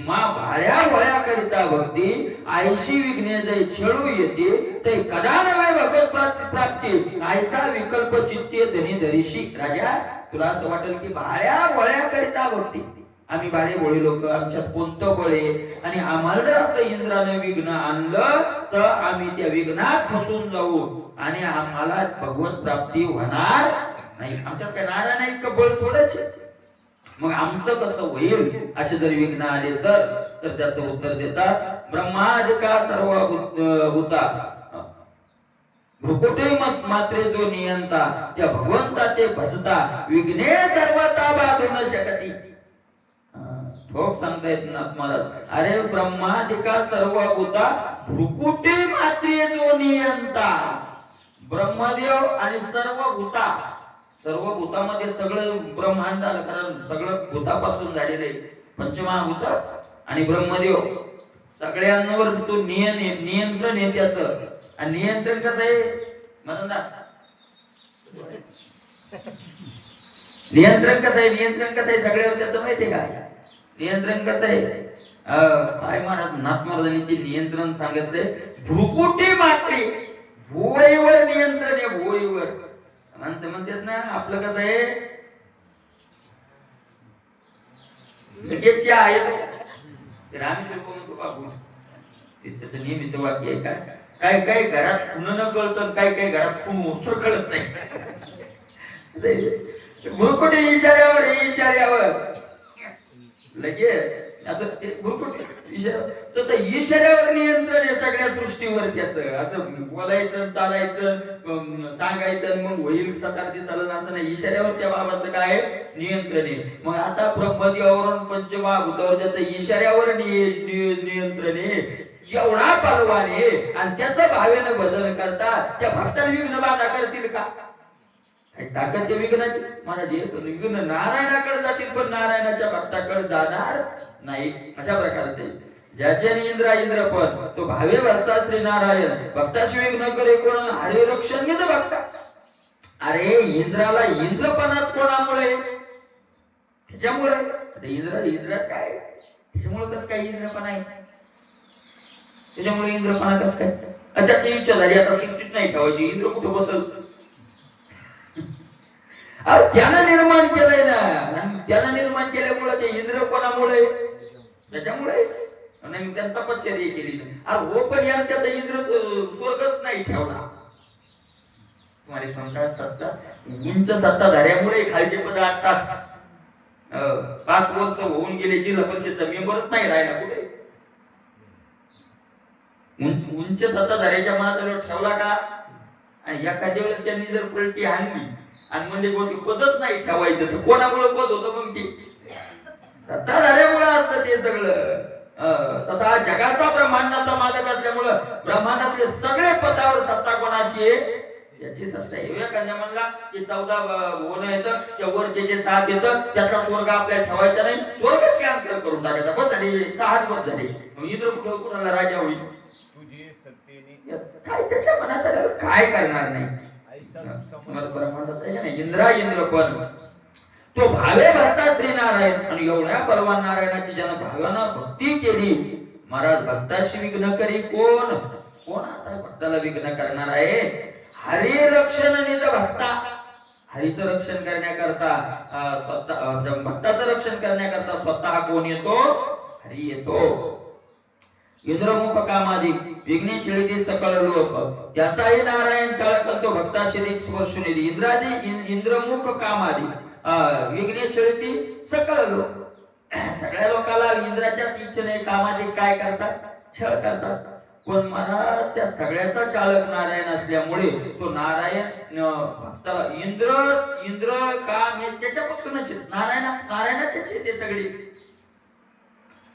मा भाळ्या वळ्या करिता भक्ती आयशी विघ्ने जय छळू येते, ते कदा नव्हे भगवत प्राप्ती आयसा विकल्प चित्ते धनी धरीशी. राजा, तुला असं वाटेल की भाळ्या वळ्या करिता भक्ती, आम्ही भाडे भोळे लोक, आमच्यात कोणतं बळ आहे, आणि आम्हाला जर असं इंद्राने विघ्न आणलं तर आम्ही त्या विघ्नात फसून जाऊ आणि आम्हाला भगवत प्राप्ती होणार नाही. आमच्यात काय नारायण नाही का बळ थोडंच, मग आमचं कसं होईल. असे जर विघ्न आले तर त्याचं उत्तर देतात, ब्रह्मादिका सर्व होता भ्रुकुटी मात्रे जो नियंता त्या भगवंता ते भजता विघ्ने सर्वता बाधू न शकती. ठोक सांगता येत ना महाराज. अरे ब्रह्मादिका सर्व भूता भ्रुकुटी मात्रे जो नियंता. ब्रह्मदेव आणि सर्व भूता, सर्व भूतामध्ये सगळं ब्रह्मांड आलं, कारण सगळं भूतापासून झालेले पंचमहाभूत आणि ब्रह्मदेव सगळ्यांवर तो नियंत्रण आहे त्याचं. आणि नियंत्रण कसं आहे म्हणा, नियंत्रण कसं आहे, नियंत्रण कसं आहे सगळ्यावर त्याचं माहितीये का? नियंत्रण कसं आहे, काय म्हणत नाथ महाराजांनी ते नियंत्रण सांगितलंय, भ्रुकुटी मात्रे, भुवईवर नियंत्रण आहे, भुवईवर. माणसं म्हणतात ना आपलं कसं आहे, लगेच आहे रामेश्वर म्हणतो बाबू, त्याचं नेहमीच वाक्य आहे. काय काय काय घरात खुन न कळतं, काय काय घरात खून मोठं कळत नाही. भुरकुटी इशाऱ्यावर, इशाऱ्यावर लगेच असं ते भुरकुटी तसं इशाऱ्यावर नियंत्रण आहे सगळ्या सृष्टीवर त्याचं. असं बोलायचं, चालायचं, सांगायचं मग होईल 7-8 दिवसाला असं नाही. इशाऱ्यावर त्या बाबाचं काय नियंत्रण आहे. मग आता ब्रह्मदेवावरून पंचमहाभूतावर त्याचं इशाऱ्यावर नियंत्रण आहे. एवढा बलवान आहे आणि त्याचं भावेनं भजन करतात, त्या भक्ताला विघ्न बाधा करतील का? ताकद त्या विघ्नाची महाराज. विघ्न नारायणाकडे जातील पण नारायणाच्या भक्ताकडे जाणार नाही. अशा प्रकारचे ज्याचे इंद्र पण तो भावे भक्ता श्री नारायण भक्ताशी विघ्न करे कोण हरे रक्षण घेत भक्ता. अरे इंद्राला इंद्रपणाच कोणामुळे? त्याच्यामुळे. इंद्र काय त्याच्यामुळे कसं काय इंद्रपणा आहे? त्याच्यामुळे इंद्रपणा कसं काय? त्याची इच्छा झाली आता सृष्टीत नाही ठेवायची, इंद्र कुठं बसल? त्यानं निर्माण केलंय ना, त्यानं निर्माण केल्यामुळे ते इंद्र कोणामुळे? त्याच्यामुळे. आणि त्यानं तपश्चर्या केली. अरे हो पण यानं त्याचा इंद्र स्वर्गच नाही ठेवला. तुम्हाला सांगता सत्ता उंच सत्ताधाऱ्यामुळे खालचे पद असतात. 5 वर्ष होऊन गेले जिल्हा परिषदचा मेंबरच नाही राहिला कुठे. उंच सत्ताधाऱ्याच्या मनात ठेवला का? आणि एखाद्या वेळेस त्यांनी जर पलटी आणली आणि म्हणजे कोणती पदच नाही ठेवायचं तर कोणामुळे पद होतं मग? ते सत्ताधाऱ्यामुळे असतं ते सगळं. तसा जगाचा ब्रह्मांडाचा मालक असल्यामुळं ब्रह्मांडातले सगळे पदावर सत्ता कोणाची आहे? याची सत्ता आहे. एखाद्या म्हणला की 14 होणं येतं, त्या वरचे जे 7 येतं त्याचा स्वर्ग आपल्याला ठेवायचा नाही, स्वर्गच कॅन्सल करून टाकायचा. बस झाली 6 बस झाली. मग इंद्र कुणाला राजा होईल? काय त्याच्या मनात आलं काय करणार नाही. इंद्र पण तो भावे भक्ता श्री नारायण. आणि एवढ्या बलवान नारायणाची ज्यानं भावानं भक्ती केली, महाराज भक्ताशी विघ्न करी कोण? कोण असा भक्ताला विघ्न करणार आहे? हरी रक्षण निज भक्ता. हरीचं रक्षण करण्याकरता भक्ताचं रक्षण करण्याकरता स्वतः कोण येतो? हरी येतो. इंद्रमुख कामादी विघ्ने छळिती सकळ लोक त्याचाही नारायण चाळकंतो भक्ताशी स्पर्शुनिधी. इंद्रमुख कामादी विघ्ने छळिती सकळ लोक. सगळ्या लोकांना इंद्राच्याच इच्छेने कामादी काय करतात? छळ करतात. पण मला त्या सगळ्याचा चालक नारायण असल्यामुळे तो नारायण भक्ताला इंद्र काम हे त्याच्यापासूनच नारायणाचेच ते सगळे.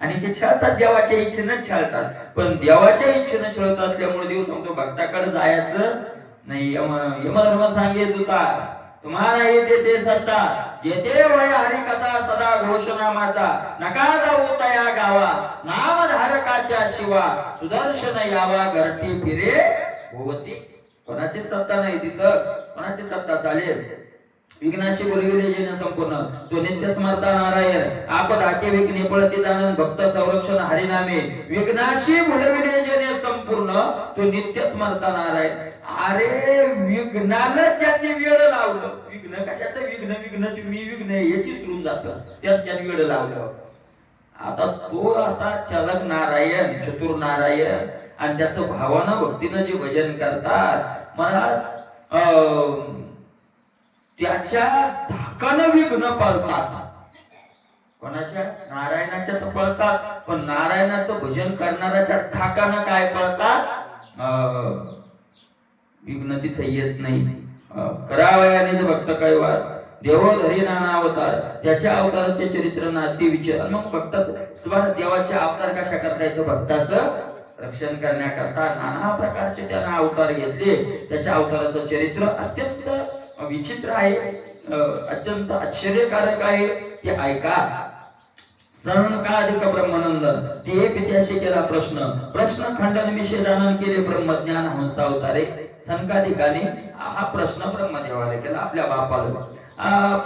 आणि ते छळतात देवाच्या इच्छेनं छळतात. पण देवाच्या इच्छेनं छळत असल्यामुळे देव सांगतो भक्ताकडे जायचं नाही. यमधर्म सांगेल तुला तुम्हाला येते ते सत्ता येते वय हरिकथा सदा घोषणामाचा नका जाऊ तया गावा नामधारकाच्या शिवा सुदर्शन यावा घरटी फिरे भोवती. कोणाची सत्ता नाही तिथं, कोणाची सत्ता चालेल? विघ्नाशी बोलविले जेणे संपूर्ण तो नित्य स्मरता नारायण आपद हाके विघ्ने पळती दानन भक्त संरक्षण हरिनामे विघ्नाशी बोलविले जेणे संपूर्ण तो नित्य स्मरता नारायण. अरे विघ्नाला ज्यांनी वेळ लावलं, विघ्न कशाचं विघ्न? विघ्नाची मी विघ्न याची सुरून जातं, त्यात ज्यांनी वेळ लावलं. आता तो असा चालक नारायण, चतुर नारायण आणि त्याचं भावानं भक्तीनं जे भजन करतात मला त्याच्या धाकानं विघ्न पळतात. कोणाच्या? नारायणाच्या तर पळतात, पण नारायणाचं भजन करणाऱ्याच्या धाकानं काय पळतात? विघ्न तिथे येत नाही. करावयाने भक्त काय वार देवोधरी नाना अवतार, त्याच्या अवताराचे चरित्र नाती विचार. मग भक्ताचं स्वर देवाचे अवतार कशा करता येतो? भक्ताचं रक्षण करण्याकरता नाना प्रकारचे त्यानं अवतार घेतले. त्याच्या अवताराचं चरित्र अत्यंत विचित्र आहे, अत्यंत आश्चर्यकारक आहे. ते ऐका. सनकादिक ब्रह्मानंदन ते पित्याशी केला प्रश्न खंडन विषय जाणून केले ब्रह्मज्ञान हंस अवतारे. सनकादिकाने हा प्रश्न ब्रह्मदेवाला केला, आपल्या बापाला.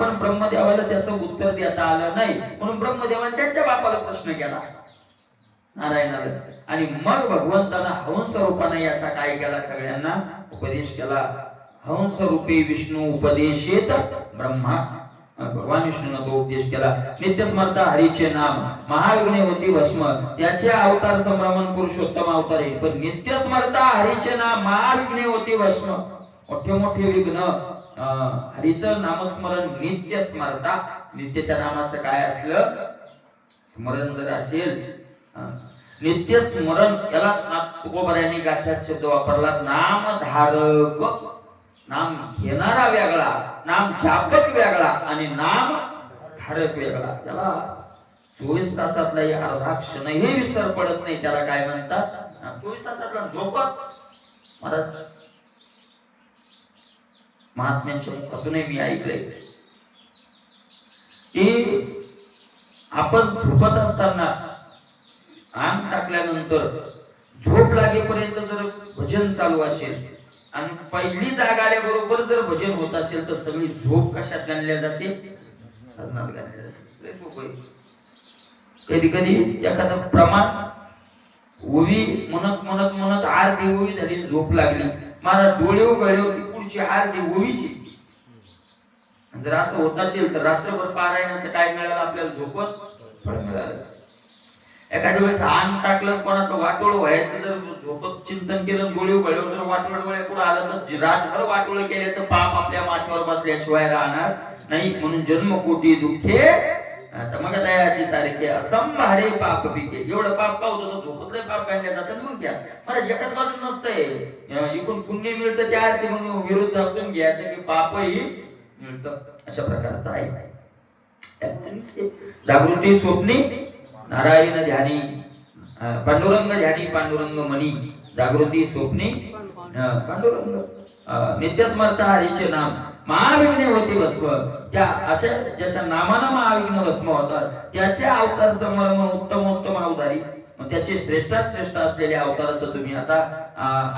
पण ब्रह्मदेवाला त्याचं उत्तर देता आलं नाही, म्हणून ब्रह्मदेवाने त्यांच्या बापाला प्रश्न केला नारायणाला. आणि मग भगवंतानं हंस रूपाने याचा काय केला? सगळ्यांना उपदेश केला. हंस रूपी विष्णू उपदेशित ब्रह्मा. भगवान विष्णूनं तो उपदेश केला. नित्य स्मरता हरीचे नाम महाविघ्ने होती भस्म, त्याचे अवतार संभ्रमण पुरुषोत्तम अवतार आहे. पण नित्य स्मरता हरीचे नाम महाविघ्ने होती भस्म, मोठे मोठे विघ्न हरीचं नामस्मरण नित्य स्मरता. नित्यच्या नामाचं काय असलं? स्मरण जर असेल, नित्य स्मरण, याला तुकोबऱ्यांनी गाठ्यात शब्द वापरला, नामधारक. नाम घेणारा वेगळा, नाम जापक वेगळा आणि नाम धारक वेगळा. त्याला 24 तासातलाही अर्धा क्षणही विसर पडत नाही. त्याला काय म्हणतात? 24 तासातला झोपत. महाराज महात्म्यांच्या मुखातूनही मी ऐकलंय की आपण झोपत असताना अंग टाकल्यानंतर झोप लागेपर्यंत जर भजन चालू असेल आणि पहिली जाग आल्याबरोबर जर भजन होत असेल तर सगळी झोप कशात गणल्या जाते? भजनात गणल्या जाते. कधी कधी एखादं प्रमाण ओवी म्हणत म्हणत म्हणत आरती ओवी झाली, झोप लागली, मला डोळे उघडले होती पुढची आरती ओवीची. जर असं होत असेल तर रात्रभर पारायणाचं काय मिळालं आपल्याला? झोपत फळ मिळालं. एखाद्या वेळेस अंग टाकलं, कोणाचं वाटोळ व्हायचं, जर झोपत चिंतन केलं, डोळे उघडले, जर वाटोळ डोळे पुढे आलं तर रातभर वाटोळ केल्याचं पाप आपल्या माथ्यावर बसल्याशिवाय राहणार नाही. म्हणून जन्मकोटी दुःखे मग दयाची सारखे असंभाळे पाप पिके. एवढं पाप का होतं? झोपतलं पाप काढल्या जातं. मग घ्या मला जगात बाजून नसतंय, इकडून पुण्य मिळतं त्या अर्थी म्हणून विरुद्ध आपण घ्यायचं की पापही मिळतं. अशा प्रकारचं आहे. जागृती स्वप्नी नारायण ध्यानी, पांडुरंग ध्यानी पांडुरंग मनी. जागृती स्वप्नी पांडुरंग, नित्य स्मरता हरीचे नाम महाविघ्ने होती भस्म. त्या अशा ज्याच्या नामानं महाविघ्न भस्म होतात त्याचे अवतार समर्म उत्तम उत्तम अवतारी. त्याचे श्रेष्ठात श्रेष्ठ असलेले अवताराचं तुम्ही आता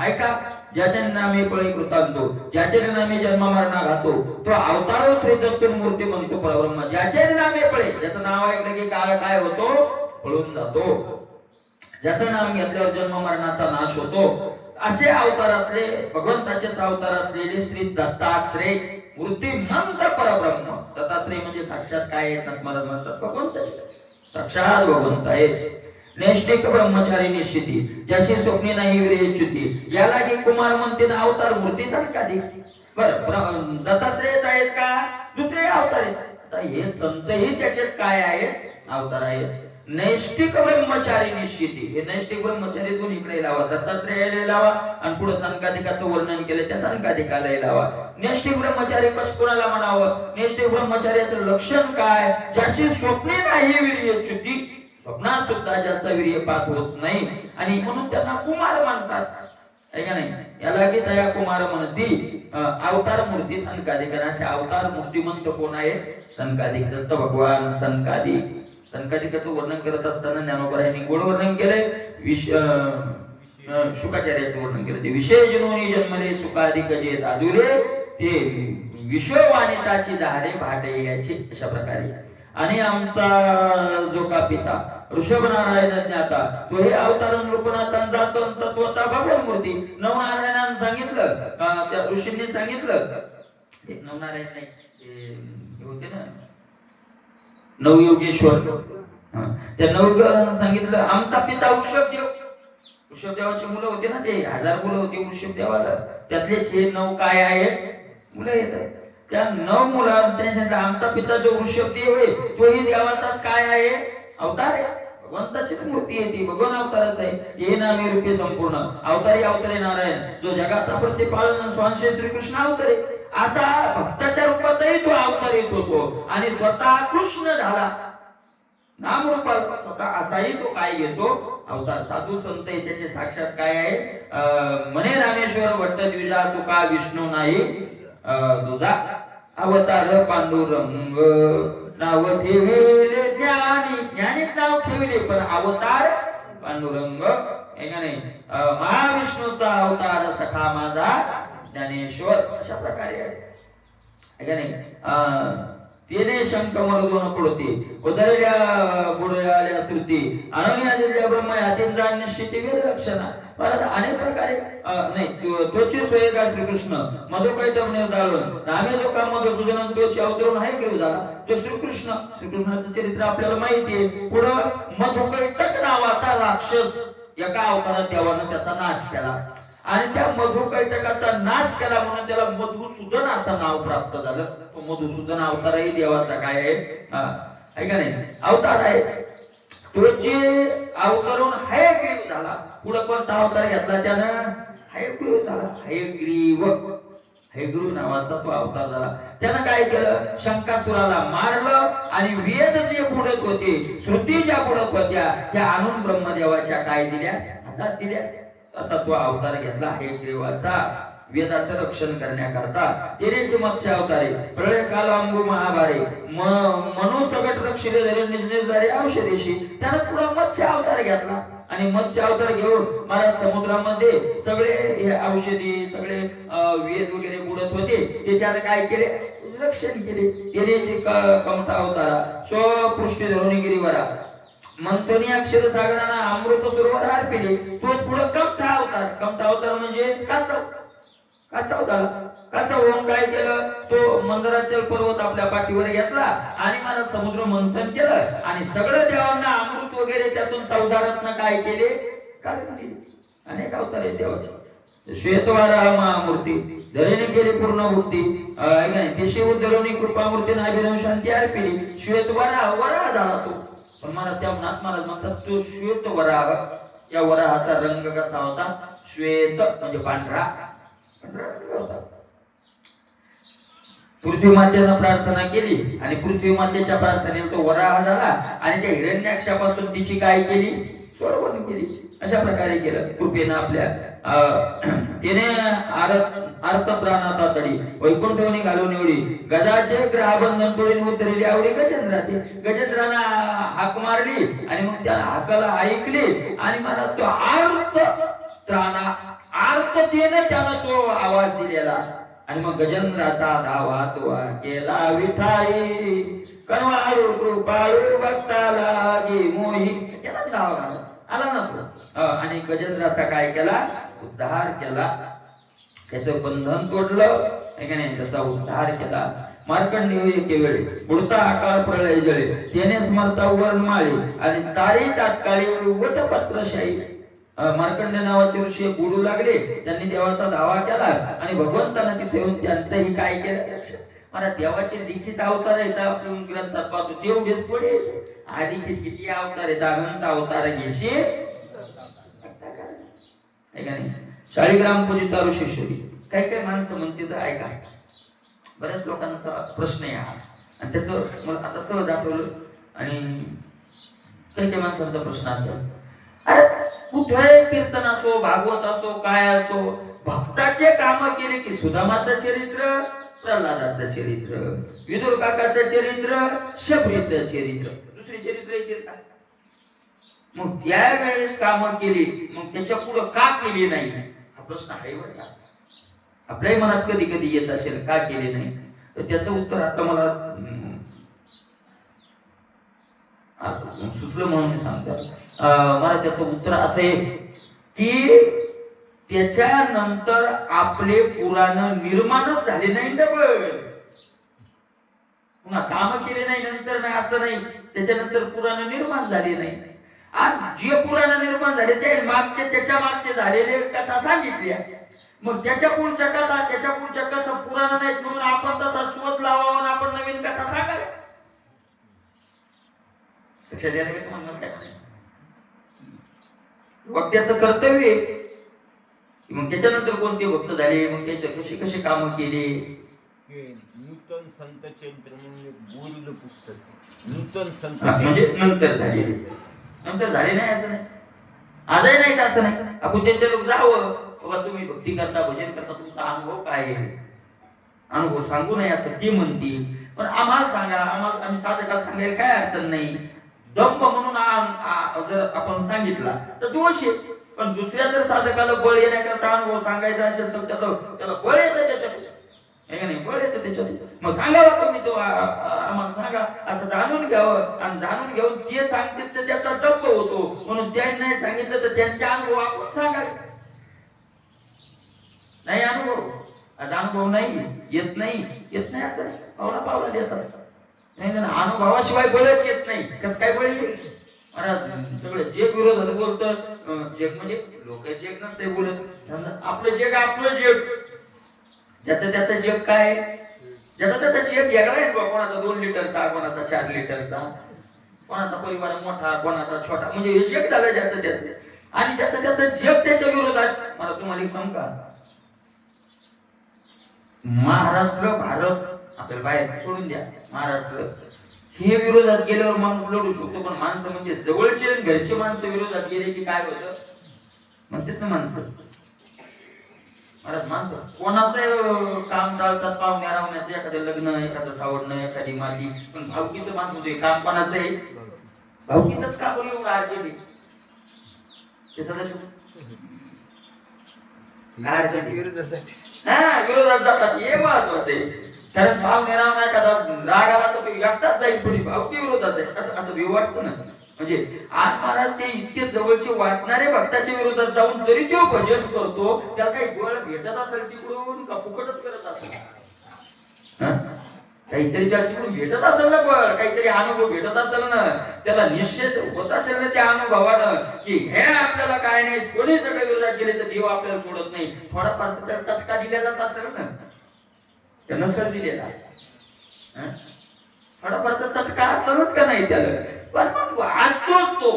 ऐका. ज्याच्या नामे पळे कृतांतो, ज्याच्या नामे जन्म मरणा घातो, तो अवतार श्री दत्त मूर्ती म्हणतो परब्रह्म. ज्याच्या नामे पळे, ज्याचं नाव ऐकलं की काळ काय होतो? पळून जातो. ज्याचं नाम घेतल्यावर जन्म मरणाचा नाश होतो. असे अवतारातले भगवंताचेच अवतार असलेले श्री दत्तात्रेय मूर्तिमंत परब्रह्म. दत्तात्रेय म्हणजे साक्षात काय आहेत? म्हणतात भगवंत, साक्षात भगवंत आहेत. नैष्ठिक ब्रह्मचारी निश्चिती, ज्याशी स्वप्नी नाही विरच्युती. याला की कुमार म्हणते ना अवतार मूर्ती सारखी. बरं, दत्तात्रेयच आहेत का? दुसरे अवतार आहेत. आता हे संतही त्याचेच काय आहेत? अवतार आहेत. नैष्ठिक ब्रह्मचारी निश्चिती, हे नैष्ठिक ब्रह्मचारी दोन इकडे लावा, दत्तात्रेयाला लावा आणि पुढे संकादिकाचं वर्णन केलं त्या संकादिकाला लावा. नैष्ठिक ब्रह्मचारी कस कोणाला म्हणावं? नैष्ठिक ब्रह्मचार्याचं लक्षण काय? ज्याशी स्वप्ने नाही वीर्यच्युती, स्वप्नात सुद्धा ज्याचा वीर्यपात होत नाही आणि म्हणून त्यांना कुमार म्हणतात. आहे का नाही? याला की दया कुमार म्हणती. अवतार मूर्ती संकादिक. असे अवतार मूर्तिमंत कोण आहे? संकादिक, दत्त भगवान संकादिक. संकादिकाचं वर्णन करत असताना ज्ञानोबरायांनी गोड वर्णन केलंय, शुकाचार्याचं वर्णन केलं. ते विषय जनोनी जन्मले सुखाधिक जे दादुरे, ते विश्ववाणिताची दाढे भाटे याची. अशा प्रकारे. आणि आमचा जो का पिता ऋषभ नारायण ज्ञाता, तो हे अवतारण रूपनाथान जातो तत्वता भगवान मूर्ती. नवनारायणानं सांगितलं, त्या ऋषींनी सांगितलं, नवनारायण नाही होते ना नवयोगेश्वर, त्या नवयोगेश्वरानं सांगितलं आमचा पिता ऋषभदेव. ऋषभदेवाची मुलं होते ना, ते 1000 मुलं होते ऋषभदेवाला, त्यातलेच हे 9 काय आहेत? मुलं येतात. त्या 9 मुलांना आमचा पिता जो ऋषभदेव आहे तोही देवाचाच काय आहे? अवतार आहे. भगवंताचीच मूर्ती आहे ती, भगवान अवतारच आहे. हे नामे रूपे संपूर्ण अवतारी अवतारे नारायण, जो जगाचा प्रतिपालन स्वांशे श्रीकृष्ण अवतारे. असा भक्ताच्या रूपातही तो अवतारित होतो आणि स्वतः कृष्ण झाला नाम रूपात स्वतः, असाही तो काय घेतो अवतार. साधू संत त्याचे साक्षात काय आहे, म्हणे रामेश्वर भट्ट द्विजा तुका विष्णू नाही तुझा अवतार पांडुरंग. नाव ठेविले ज्ञानी, ज्ञानीच नाव ठेविले पण अवतार पांडुरंग नाही. महाविष्णूचा अवतार सखा माझा ज्ञानेश्वर, अशा प्रकारे आहे नाही. तेने शंख मरदोन पडते उदरल्या बुडल्या श्रुती अनन्या ब्रह्म यातींद्रा निश्चिती वेद रक्षणा. परत अनेक प्रकारे नाही तोची सोयेगा श्रीकृष्ण मधुकैटम निर्दाळून नामे जो काम मधुसूदन तोची अवतरून आहे घेऊ झाला तो श्रीकृष्ण. श्रीकृष्णाचं चरित्र आपल्याला माहिती आहे. पुढं मधुकैटक नावाचा राक्षस एका अवतारात देवानं त्याचा नाश केला आणि त्या मधुकैटकाचा नाश केला म्हणून त्याला मधुसूदन असं नाव प्राप्त झालं. तो मधुसूदन अवतारही देवाचा काय आहे का नाही अवतार आहे. तो जे अवतरून हयग्रीव झाला. पुढे कोणता अवतार घेतला त्यानं हयग्रीव झाला. हयग्रीव नावाचा तो अवतार झाला. त्यानं काय केलं, शंकासुराला मारलं आणि वेद जे पुढत होते श्रुती ज्या पुढत होत्या त्या आणून ब्रह्मदेवाच्या काय दिल्या हातात दिल्या. असा तो अवतार घेतला हयग्रीवाचा वेदाचं रक्षण करण्याकरता. तेरेचे मत्स्य अवतारे प्रलय काल अंबू महाभारे मनो सगट रक्षिले धरे निर्धारे औषधेशी. त्यानं पुढे मत्स्य अवतार घेतला आणि मत्स्य अवतार घेऊन महाराज समुद्रामध्ये सगळे हे औषधी सगळे वेद वगैरे बुडत होते ते त्यानं काय केले रक्षण केले. तेरेचे कमठा अवतारा स्वपृष्ठी धरून गिरीवरा मंथनी अक्षर सागराना अमृत सरोवर अर्पिले. तोच पुढे कमठा अवतार. कमठा अवतार म्हणजे कासव झाला. कासव होऊन काय केलं, तो मंदराचल पर्वत आपल्या पाठीवर घेतला आणि मला समुद्र मंथन केलं आणि सगळं देवांना अमृत वगैरे त्यातून 14 रत्न काय केले काढून दिले. अनेक अवतार आहेत देवाचे. श्वेतवारा महामूर्ती धरेने केली पूर्ण बुद्धी ते शिव धरुणी कृपामूर्ती नाभिनव शांती अर्पिली. श्वेतवारा वराह झाला तो. पण महाराज त्या नाथ महाराज म्हणतात तो श्वेत वराह. या वराहाचा रंग कसा होता, श्वेत म्हणजे पांढरा होता. पृथ्वी मातेनं प्रार्थना केली आणि पृथ्वी मातेच्या प्रार्थनेला तो वराह झाला आणि त्या हिरण्याक्षापासून तिची काय केली सोडवण केली. अशा प्रकारे केलं कृपेनं आपल्या तिने अर्थ प्राणात तडी वैकुंठवणी घालून निवडी गजाचे ग्रहबंधन तोडून उतरली आवडी गजेंद्राची. गजेंद्रानं हाक मारली आणि मग त्या हाकाला ऐकली आणि मला तो अर्थ त्राणा आर्ततेने त्यानं तो आवाज दिलेला आणि मग गजेंद्राचा धावा तो केला विठाई कनवाळू कृपाळू भक्ताला गे मोही. त्याला धावा आला ना तो आणि गजेंद्राचा काय केला उद्धार केला. त्याचं बंधन तोडलं त्याचा उद्धार केला. मार्कंडेय केवळे बुडता आकाळ प्रलय जळे त्याने स्मरता वर्णमाळे आणि तारी तात्काळी वटपत्रशाही. मार्कंडेय नावाचे ऋषी बुडू लागले. त्यांनी देवाचा दावा केला आणि भगवंतानं तिथे येऊन त्यांचंही काय केलं. मला देवाचे लिखित अवतार आहेत आपण ग्रंथात पाहतो तेवढेच पुढे आदिखित किती अवतार आहेत. अनंत अवतार घेशी नाही. शाळीग्राम पूजिता ऋषीश्वरी. काही काही माणसं म्हणते तर ऐका बऱ्याच लोकांचा प्रश्न आहे हा आणि त्याचं मला आता सहज आठवलं आणि काही काही माणसांचा प्रश्न असेल अरे कुठे कीर्तन असो भागवत असो काय असो भक्ताचे काम केले की सुदामाचं चरित्र प्रल्हादाचं चरित्र विदुर काकाचं चरित्र शबरीचं चरित्र दुसरी चरित्र येतील का. मग त्यावेळेस कामं केली मग त्याच्या पुढे का केली नाही हा प्रश्न आहे बरं का. आपल्याही मनात कधी कधी येत असेल का केले नाही तर त्याचं उत्तर आता मला सुचलं म्हणून मी सांगतो. मला त्याचं उत्तर असं आहे की त्याच्यानंतर आपले पुराण निर्माणच झाले नाही डबल. पुन्हा काम केले नाही नंतर नाही असं नाही. त्याच्यानंतर पुराण निर्माण झाले नाही आणि जे पुराण निर्माण झाले ते मागचे त्याच्या मागचे झालेले कथा सांगितल्या. मग त्याच्या पुढच्या कथा पुराण नाहीत म्हणून आपण तसा शोध लावावा आणि आपण नवीन कथा सांगाव्या. वक्त्याचं कर्तव्य आहे. मग त्याच्यानंतर कोणते भक्त झाले, मग त्याचे कसे कसे काम केले. नूतन संत चरित्र म्हणजे बोललं पुस्तक नूतन संत म्हणजे नंतर झाले, नंतर झाले नाही असं नाही, आजही नाही असं नाही. आपण त्यांच्या लोक जावं, बाबा तुम्ही भक्ती करता, भजन करता, तुमचा अनुभव काय आहे, अनुभव सांगू नये असं ती म्हणतील. पण आम्हाला सांगा, आम्हाला आम्ही साधकाला सांगायला काय अडचण नाही. दंभ म्हणून जर आपण सांगितला तर दोष आहे, पण दुसऱ्या जर साधकाला बळ येण्याकरता अनुभव सांगायचा असेल तर त्याला बळ येतं त्याच्यात, नाही बळ येतं त्याच्यात. मग सांगावं तुम्ही तो आम्हाला सांगा, असं जाणून घ्यावं, आणि जाणून घेऊन ते सांगतील तर त्याचा दंभ होतो. म्हणून त्यांनी नाही सांगितलं तर त्यांचे अनुभव आपण सांगावे. नाही अनुभव, आता अनुभव नाही येत नाही असं पावला पावला देतात. नाही अनुभवाशिवाय बळच येत नाही. कसं काय बळ येईल महाराज? सगळं जग विरोधात बोलतं. जग म्हणजे लोक जग नसते बोलत, आपलं जग आपलं जग, ज्याचं त्याचं जग काय, ज्याचा त्याचा जग वेगळा आहे. कोणाचा 2 लिटरचा, कोणाचा 4 लिटरचा, कोणाचा परिवार मोठा, कोणाचा छोटा, म्हणजे हे जग झालं ज्याचं त्याचं. आणि ज्याचं त्याचं जग त्याच्या विरोधात. मला तुम्हाला एक सांगू का, महाराष्ट्र भारत आपल्याला बाहेर सोडून द्या, महाराष्ट्र हे विरोधात गेल्यावर माणूस लढू शकतो. पण माणसं म्हणजे जवळचे घरचे माणसं विरोधात गेले की काय होतं म्हणतात ना माणसं. महाराज माणसं कोणाचं काम टाळतात, पाहुण्या रावण्याचं, एखादं लग्न, एखादं सावडणं, एखादी माती. पण भावकीचं माणूस होते, काम कोणाचं आहे, भावकीचंच का बरं एवढं अर्जंट आहे ते सदाशिव काय अर्जंट हा विरोधात जातात, हे महत्वाचं आहे. कारण भाव निर्माण एखादा राग आला तर एकटाच जाईल, थोडी भावकी विरोधात जाईल असं असं वाटतं ना. म्हणजे आज महाराज ते इतके जवळचे वाटणारे भक्ताच्या विरोधात जाऊन तरी तो भजन करतो, त्याला काही बळ भेटत असेल तिकडून का फुकटच करत असेल, काहीतरी त्या तिकडून भेटत असेल ना, बळ काहीतरी अनुभव भेटत असेल ना, त्याला निश्चित होत असेल ना त्या अनुभवानं की हे आपल्याला काय नाही, कोणी सगळ्या विरोधात गेले तर देव आपल्याला सोडत नाही. थोडाफार त्याला चटका दिला जात असेल ना, त्या नसल दिलेला थोडाफार चटका असेलच का नाही त्याला. पण मग असतोच तो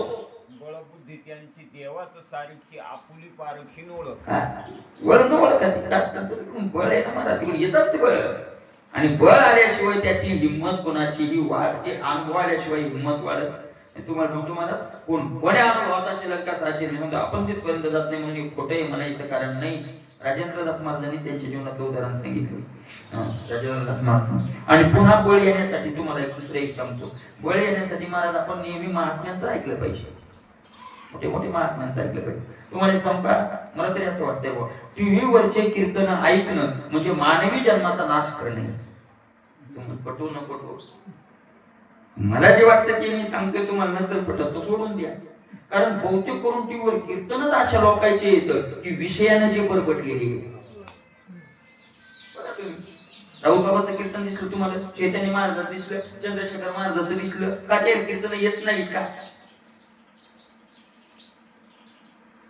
बळबुद्धी त्यांची देवाचं सारखी आपुली पारखी ओळख, वळ ओळख बळ आहे ना मला तिकडून येतच ते बळ. आणि बळ आल्याशिवाय त्याची हिंमत कोणाचीही वाढते, अनुभव आल्याशिवाय हिंमत वाढत. तुम्हाला सांगतो, मला कोण्या अनुभवात असेल कसा असेल म्हणजे आपण तिथपर्यंत जात नाही म्हणून खोटंही म्हणायचं कारण नाही. राजेंद्रदास महाराजांनी त्यांच्या जीवनातलं उदाहरण सांगितलं, राजेंद्रदास महाराज. आणि पुन्हा बळ येण्यासाठी तुम्हाला एक दुसरं एक सांगतो, बळ येण्यासाठी महाराज आपण नेहमी महात्म्यांचं ऐकलं पाहिजे, मोठे मोठे महात्म्यांचं ऐकलं पाहिजे. तुम्हाला एक सांगू का, मला तरी असं वाटतंय बुवा, टीव्ही वरचे कीर्तन ऐकणं म्हणजे मानवी जन्माचा नाश करणे. पटवू न पटवू, मला जे वाटतं की मी सांगतोय तुम्हाला नसेल पटत तो सोडून द्या. कारण बहुतेक करून टीव्हीवर कीर्तनच अशा लोकांचे येतं की विषयाने जे बरबटलेले. राहुल बाबाचं कीर्तन दिसलं तुम्हाला, चैतन्य महाराजांचं दिसलं, चंद्रशेखर महाराजांचं दिसलं का, ते कीर्तन येत नाही का?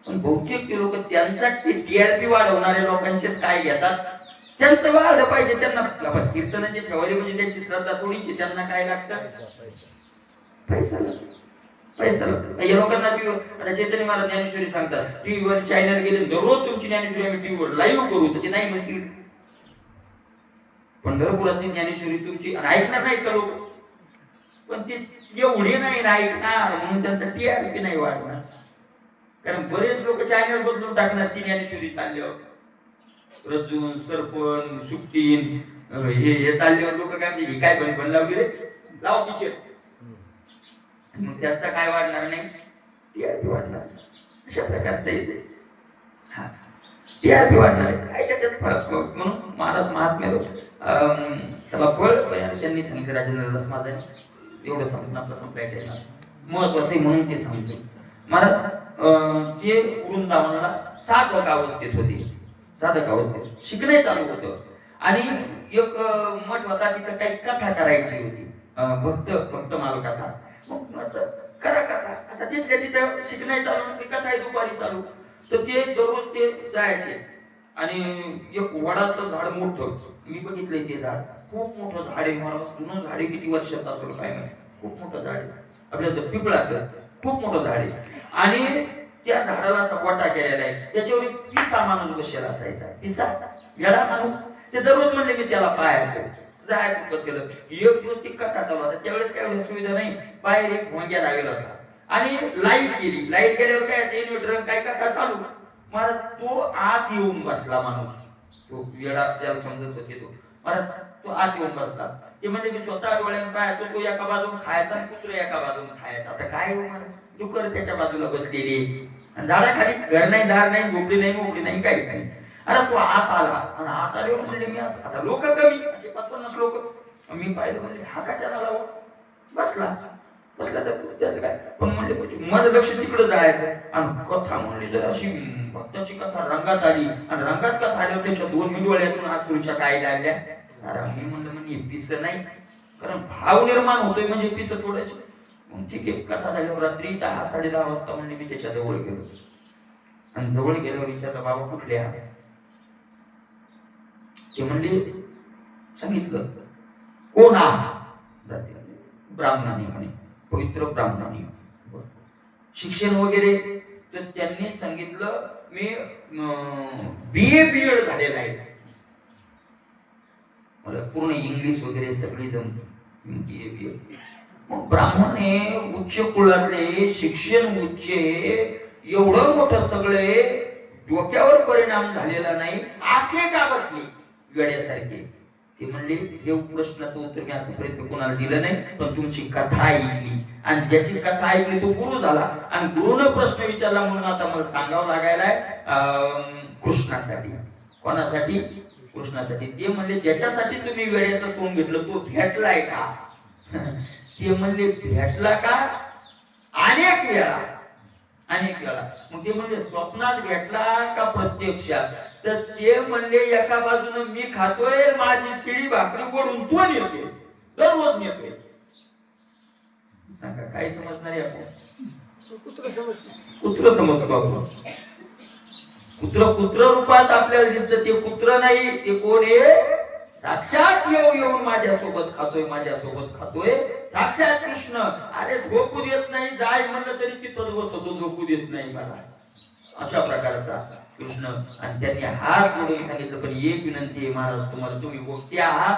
पण बहुतेक लोक त्यांचा टीआरपी वाढवणाऱ्या लोकांचेच काय घेतात, त्यांचं वाढलं पाहिजे. त्यांना कीर्तनाचे ठेवायला म्हणजे त्यांची श्रद्धा थोडीची, त्यांना काय लागतं पैसा पैसा. या लोकांना आता चैतन्य महाराज ज्ञानेश्वरी सांगतात, टीव्हीवर चॅनल गेले दररोज तुमची ज्ञानेश्वरी आम्ही टीव्हीवर लाईव्ह करू, तर ते नाही म्हणतील. पंढरपुरातली ज्ञानेश्वरी तुमची ऐकणार नाही का लोक, पण ते एवढे नाही ऐकणार म्हणून त्यांचा टीआरपी नाही वाढणार. कारण बरेच लोक चॅनल बदलून टाकणार ती ज्ञानेश्वरी चालल्यावर, रजून सरपण सुट्टीन हे चालल्यावर लोक काय म्हणते काय पण लावली रे लाव पिक्चर, मग त्याचा काय वाढणार नाही, टीआरपी वाढणार. अशा प्रकारचं येते टीआरपी वाढणार काय त्याच्यात म्हणून महाराज महात्म्या त्याला फळ त्यांनी सांगितलं. राजेंद्रदास महाराजांनी एवढं सांगून आपला संपलाय महत्वाचं म्हणून ते सांगतो. महाराज ते वृंदावनाला साधक अवस्थेत होते, साधक अवस्थेत शिकणे चालू होतं. आणि एक मठ होता, तिथं काही कथा करायची होती, भक्त माल कथा. मग असं करा कथा, आता तिथल्या तिथं शिकणे चालू, ती कथा आहे दुपारी चालू, तर ते दररोज ते जायचे. आणि एक वडाचं झाड मोठं, मी बघितलंय ते झाड, खूप मोठं झाड आहे. मला जुनं झाड आहे, किती वर्षाचं असेल काय नाही, खूप मोठं झाड आहे. आपल्या पिपळाचं खूप मोठं झाड आहे. आणि त्या झाडाला असा गोटा केलेला आहे, त्याच्यावर एक पिसा माणूस बसेला असायचा. पिसा येडा माणूस. ते दररोज म्हणले मी त्याला पाहायचो, जायचं पत केलं. एक दिवस ती कथा चालू होता, त्यावेळेस काय एवढी सुविधा नाही, बाहेर एक भोंग्या लावलेला होता आणि लाईट गेली. लाईट गेल्यावर काय इन्व्हर्टर काय कथा चालू. महाराज तो आत येऊन बसला माणूस, तो येडा त्याला समजत होते तो. महाराज तो आत येऊन बसला. ते म्हणजे मी स्वतः डोळ्यानं पाहायचो, तो एका बाजून खायचा आणि कुत्र एका बाजून खायचा. आता काय हो महाराज, डुकर त्याच्या बाजूला बसलेली, झाडाखाली घर नाही, दार नाही, झोपडी नाही, मोकळी नाही, काही नाही. अरे तो आत आला आणि आत आल्यावर म्हणले मी असं, आता लोक कमी असे 50-50 लोक. मी पाहिलं म्हणले हा कशाला लावा, बसला बसला तर त्याचं काय. पण म्हणले माझं लक्ष तिकडे जायचं आणि कथा म्हणली जर अशी भक्ताची कथा रंगात आली आणि रंगात कथा आल्यावर त्याच्या 2 डोळ्यातून आसुरीच्या काय लागल्या. अरे मी म्हणलं म्हणजे पिस नाही, कारण भाव निर्माण होतोय म्हणजे पिस थोड्याची. मग ठीक आहे, कथा झाल्यावर रात्री 10-10:30 वाजता म्हणजे मी त्याच्या जवळ गेलो आणि जवळ गेल्यावर विचारलं बाबा कुठले आहे. ते म्हणले सांगितलं कोण आहात, ब्राह्मणाने म्हणे, पवित्र ब्राह्मणाने. शिक्षण वगैरे तर त्यांनी सांगितलं मी BA BEd झालेला आहे, मला पूर्ण इंग्लिश वगैरे सगळी जमते. BA BEd. मग ब्राह्मण हे उच्च कुळातले, शिक्षण उच्च, एवढं मोठं सगळे, डोक्यावर परिणाम झालेला नाही, असे का बसले वेड्यासारखे. ते म्हणले हे प्रश्नाचं उत्तर मी आतापर्यंत कोणाला दिलं नाही, पण तुमची कथा ऐकली आणि ज्याची कथा ऐकली तो गुरु झाला आणि गुरुनं प्रश्न विचारला म्हणून आता मला सांगावं लागायलाय कृष्णासाठी. कोणासाठी? कृष्णासाठी. ते म्हणले ज्याच्यासाठी तुम्ही वेड्याचं सोंग घेतलं तो भेटलाय का. ते म्हणले भेटला का, अनेक वेळा. मग ते म्हणजे स्वप्नात भेटला का प्रत्यक्षात. तर ते म्हणले एका बाजूने मी खातोय, माझी शिळी भाकरी ओढून तो नेतोय, दररोज नेतोय. सांगा काय समजणार आहे आपण. कुत्र समजतो आपण. कुत्र रूपात आपल्याला दिसत. ते कुत्र नाही, ते कोण आहे, साक्षात येऊन माझ्यासोबत खातोय साक्षात कृष्ण. अरे झोपू देत नाही, जाय म्हणलं तरी तिथंच बसतो, झोपू देत नाही मला, अशा प्रकारचा कृष्ण. आणि त्यांनी हात जोडून सांगितलं पण एक विनंती आहे महाराज तुम्हाला, तुम्ही वक्ते आहात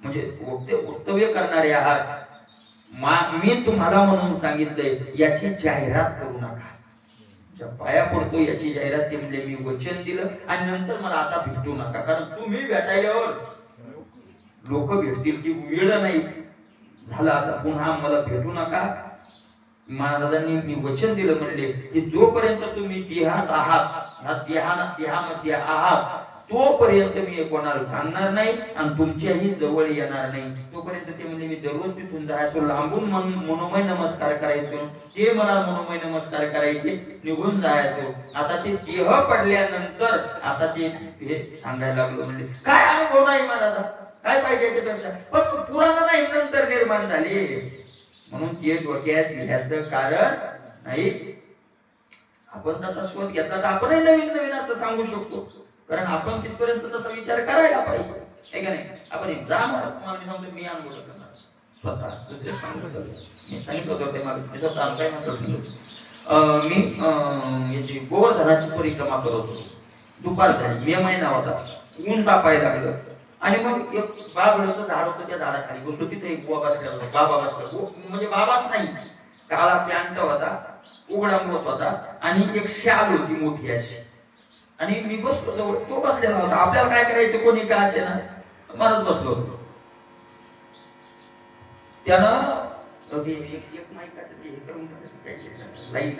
म्हणजे वक्तव्य करणारे आहात, मी तुम्हाला म्हणून सांगितलंय याची जाहिरात करू नका. पाया पडतो याची जाहिरात. ते म्हणजे मी वचन दिलं आणि नंतर मला आता भेटू नका, कारण तुम्ही भेटायल्यावर लोक भेटतील की वेळ नाही झाला, आता पुन्हा मला भेटू नका. महाराजांनी मी वचन दिलं म्हणले की जोपर्यंत तुम्ही देहात आहात, देहामध्ये आहात, तोपर्यंत मी कोणाला सांगणार नाही आणि तुमच्याही जवळ येणार नाही. तोपर्यंत ते म्हणजे मी दररोज तिथून जायचो, लांबून मनोमय नमस्कार करायचो, ते मला मनोमय नमस्कार करायचे, निघून जायचो. आता ते देह पडल्यानंतर आता ते सांगायला लागलो. म्हणजे काय अनुभव नाही माझा, काय पाहिजे याच्यापेक्षा, पण पुराण नाही नंतर निर्माण झाले म्हणून ते डोक्यात घ्यायचं कारण नाही. आपण तसा शोध घेतला तर आपणही नवीन असं सांगू शकतो, कारण आपण तिथपर्यंत तसा विचार करायला पाहिजे, आहे का नाही. आपण जा मला तुम्हाला सांगतो मी अनुभव करणार स्वतः मी सांगितलं होतं ते मला स्वतः काय म्हणतो. मी याची गोवर्धनाची परिक्रमा करत होतो. दुपार झाली, मे महिना होता, ऊन तापायला लागलं आणि मग एक बाबळाचं झाड होतं, त्या झाडाखाली बसलो. तिथे एक बाबा बसला होता. बाबा बसला म्हणजे बाबाच नाही, काळा पॅन्ट होता, उघडा मोठ होता आणि एक शाल होती मोठी अशी. आणि मी बसलो जवळ, तो बसलेला होता. आपल्याला काय करायचं कोणी का असे ना, मलाच बसलो होतो. त्यानं एक माईकाचं ते हे करून लाईट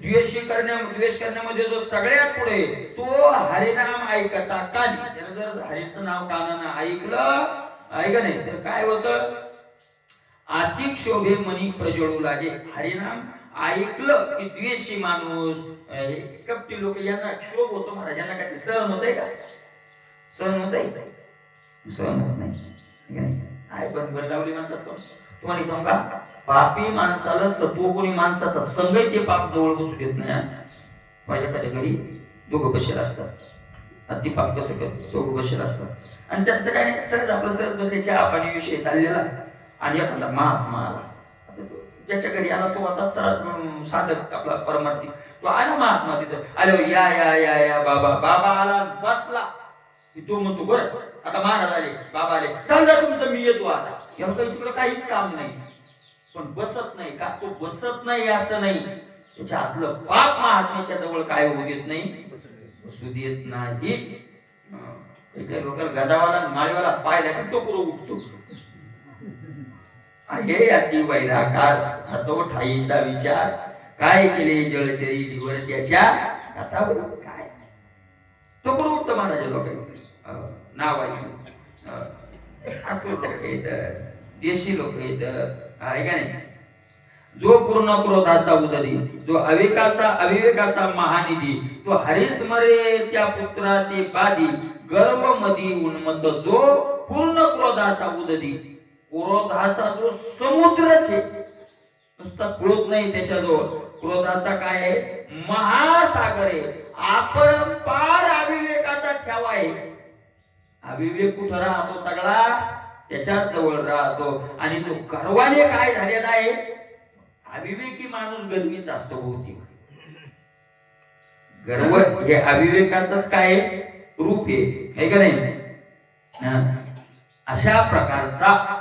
द्वेष करण्यामध्ये जो सगळ्यात पुढे तो हरिनाम ऐकता कानी. त्यानं जर हरीचं नाव कानानं ऐकलं नाही तर काय होतं, आतिक शोभे मनी प्रज्वळू लागे. हरिनाम ऐकलं की द्वेषी माणूस, कपटी लोक यांना क्षोभ होतो महाराज. यांना काय सहन होत आहे का, सहन होत आहे, सहन होत नाही. आई पण बदलावली म्हणतात. तुम्हाला सांगू का, पापी माणसाला सत्वगुणी माणसाचा संगही ते पाप जवळ बसू देत नाही. माझ्याकडे घरी दोघं बसेल असतात दीपाक कसं करत चौक बसेल असतात आणि त्यांचं काय नाही, सहज आपलं सहज बसायच्या आपण विषय चाललेला आणि एखादा महात्मा आला, आता तो ज्याच्या घरी आला तो आता साधक आपला परमार्थी, तो आला महात्मा तिथं आलो, या या या या बाबा, बाबा आला बसला की तो म्हणतो बरं आता महाराज आले, बाबा आले, सांगा तुमचं मी येतो आता. एवढं काही तिकडं काहीच काम नाही, पण बसत नाही का, तो बसत नाही असं नाही, त्याच्या आतलं पाप महात्म्याच्या जवळ काय होऊ देत नाही, बसू देत नाही. काही लोक गदावाला माळीवाला पाहिला की तो पुरो उठतो. आहे अति वैराकार हातो ठाईचा विचार, काय केले जळचरी दिवर त्याच्या हातावर, काय तो पुरो उठतो महाराज. लोक नाव आहे असं लोक येत, देशी लोक येत आहे का नाही. जो पूर्ण क्रोधाचा उदरी, जो अविवेकाचा महानिधी, तो हरिस्मरे त्या पुत्रा ते बाधी, गर्व मधी उन्मत्त, जो पूर्ण क्रोधाचा उदरी, क्रोधाचा जो समुद्रच आहे, नुसता क्रोध नाही त्याच्याजवळ, क्रोधाचा काय आहे, महासागर आहे, अपरंपार अविवेकाचा ठेवा आहे. अविवेक कुठं राहतो, सगळा त्याच्याच जवळ राहतो. आणि तो गर्वाने काय झालेला आहे, अविवेकी माणूस गर्वीच असतो बहुतेक. गर्व हे अविवेकाचंच काय रूप आहे का नाही. अशा प्रकारचा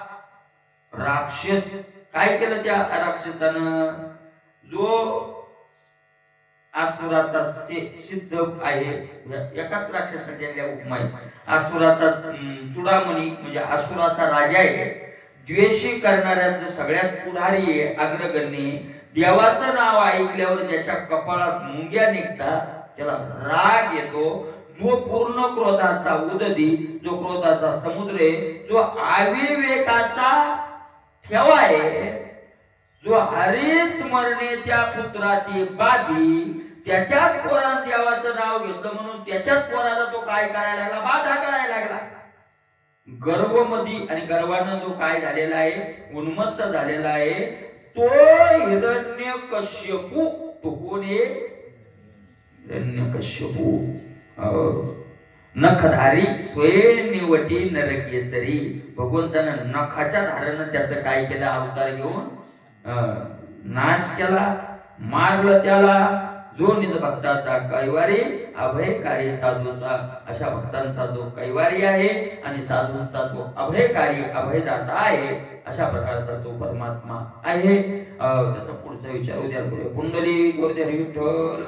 राक्षस काय केलं त्या राक्षसानं, जो आसुराचा सिद्ध आहे, एकाच राक्षसाच्या उपमा आहे. आसुराचा चुडामणी म्हणजे आसुराचा राजा आहे, द्वेषी करणाऱ्यांचं सगळ्यात पुढारी आहे, अग्रगण्य. देवाचं नाव ऐकल्यावर ज्याच्या कपाळात मुंग्या निघतात त्याला राग येतो. जो पूर्ण क्रोधाचा उददी, जो क्रोधाचा समुद्र आहे, जो अविवेकाचा ठेवा आहे, जो हरिस्मरणे त्या पुत्राची बाधी, त्याच्याच पोरानं देवाचं नाव घेतलं म्हणून त्याच्याच पोराला तो काय करायला लागला, बाधा करायला लागला. गर्वमधी आणि गर्वानं जो काय झालेला आहे, उन्मत्त झालेला आहे, तो हिरण्यकश्यपू. तो कोण आहे, हिरण्यकश्यपू, नखधारी स्वयंनिवटी नरकेसरी. भगवंतानं नखाच्या धारानं त्याचं काय केलं, अवतार घेऊन नाश केला, मारलं त्याला. जो निज भक्ताचा कैवारी, अभयकारी साधूचा, अशा भक्तांचा जो कैवारी आहे आणि साधूंचा जो अभयकारी अभयदाता आहे, अशा प्रकारचा तो परमात्मा आहे. त्याचा पुढचा विचार उद्या करूया. कुंडली गोरधरी विठ्ठल.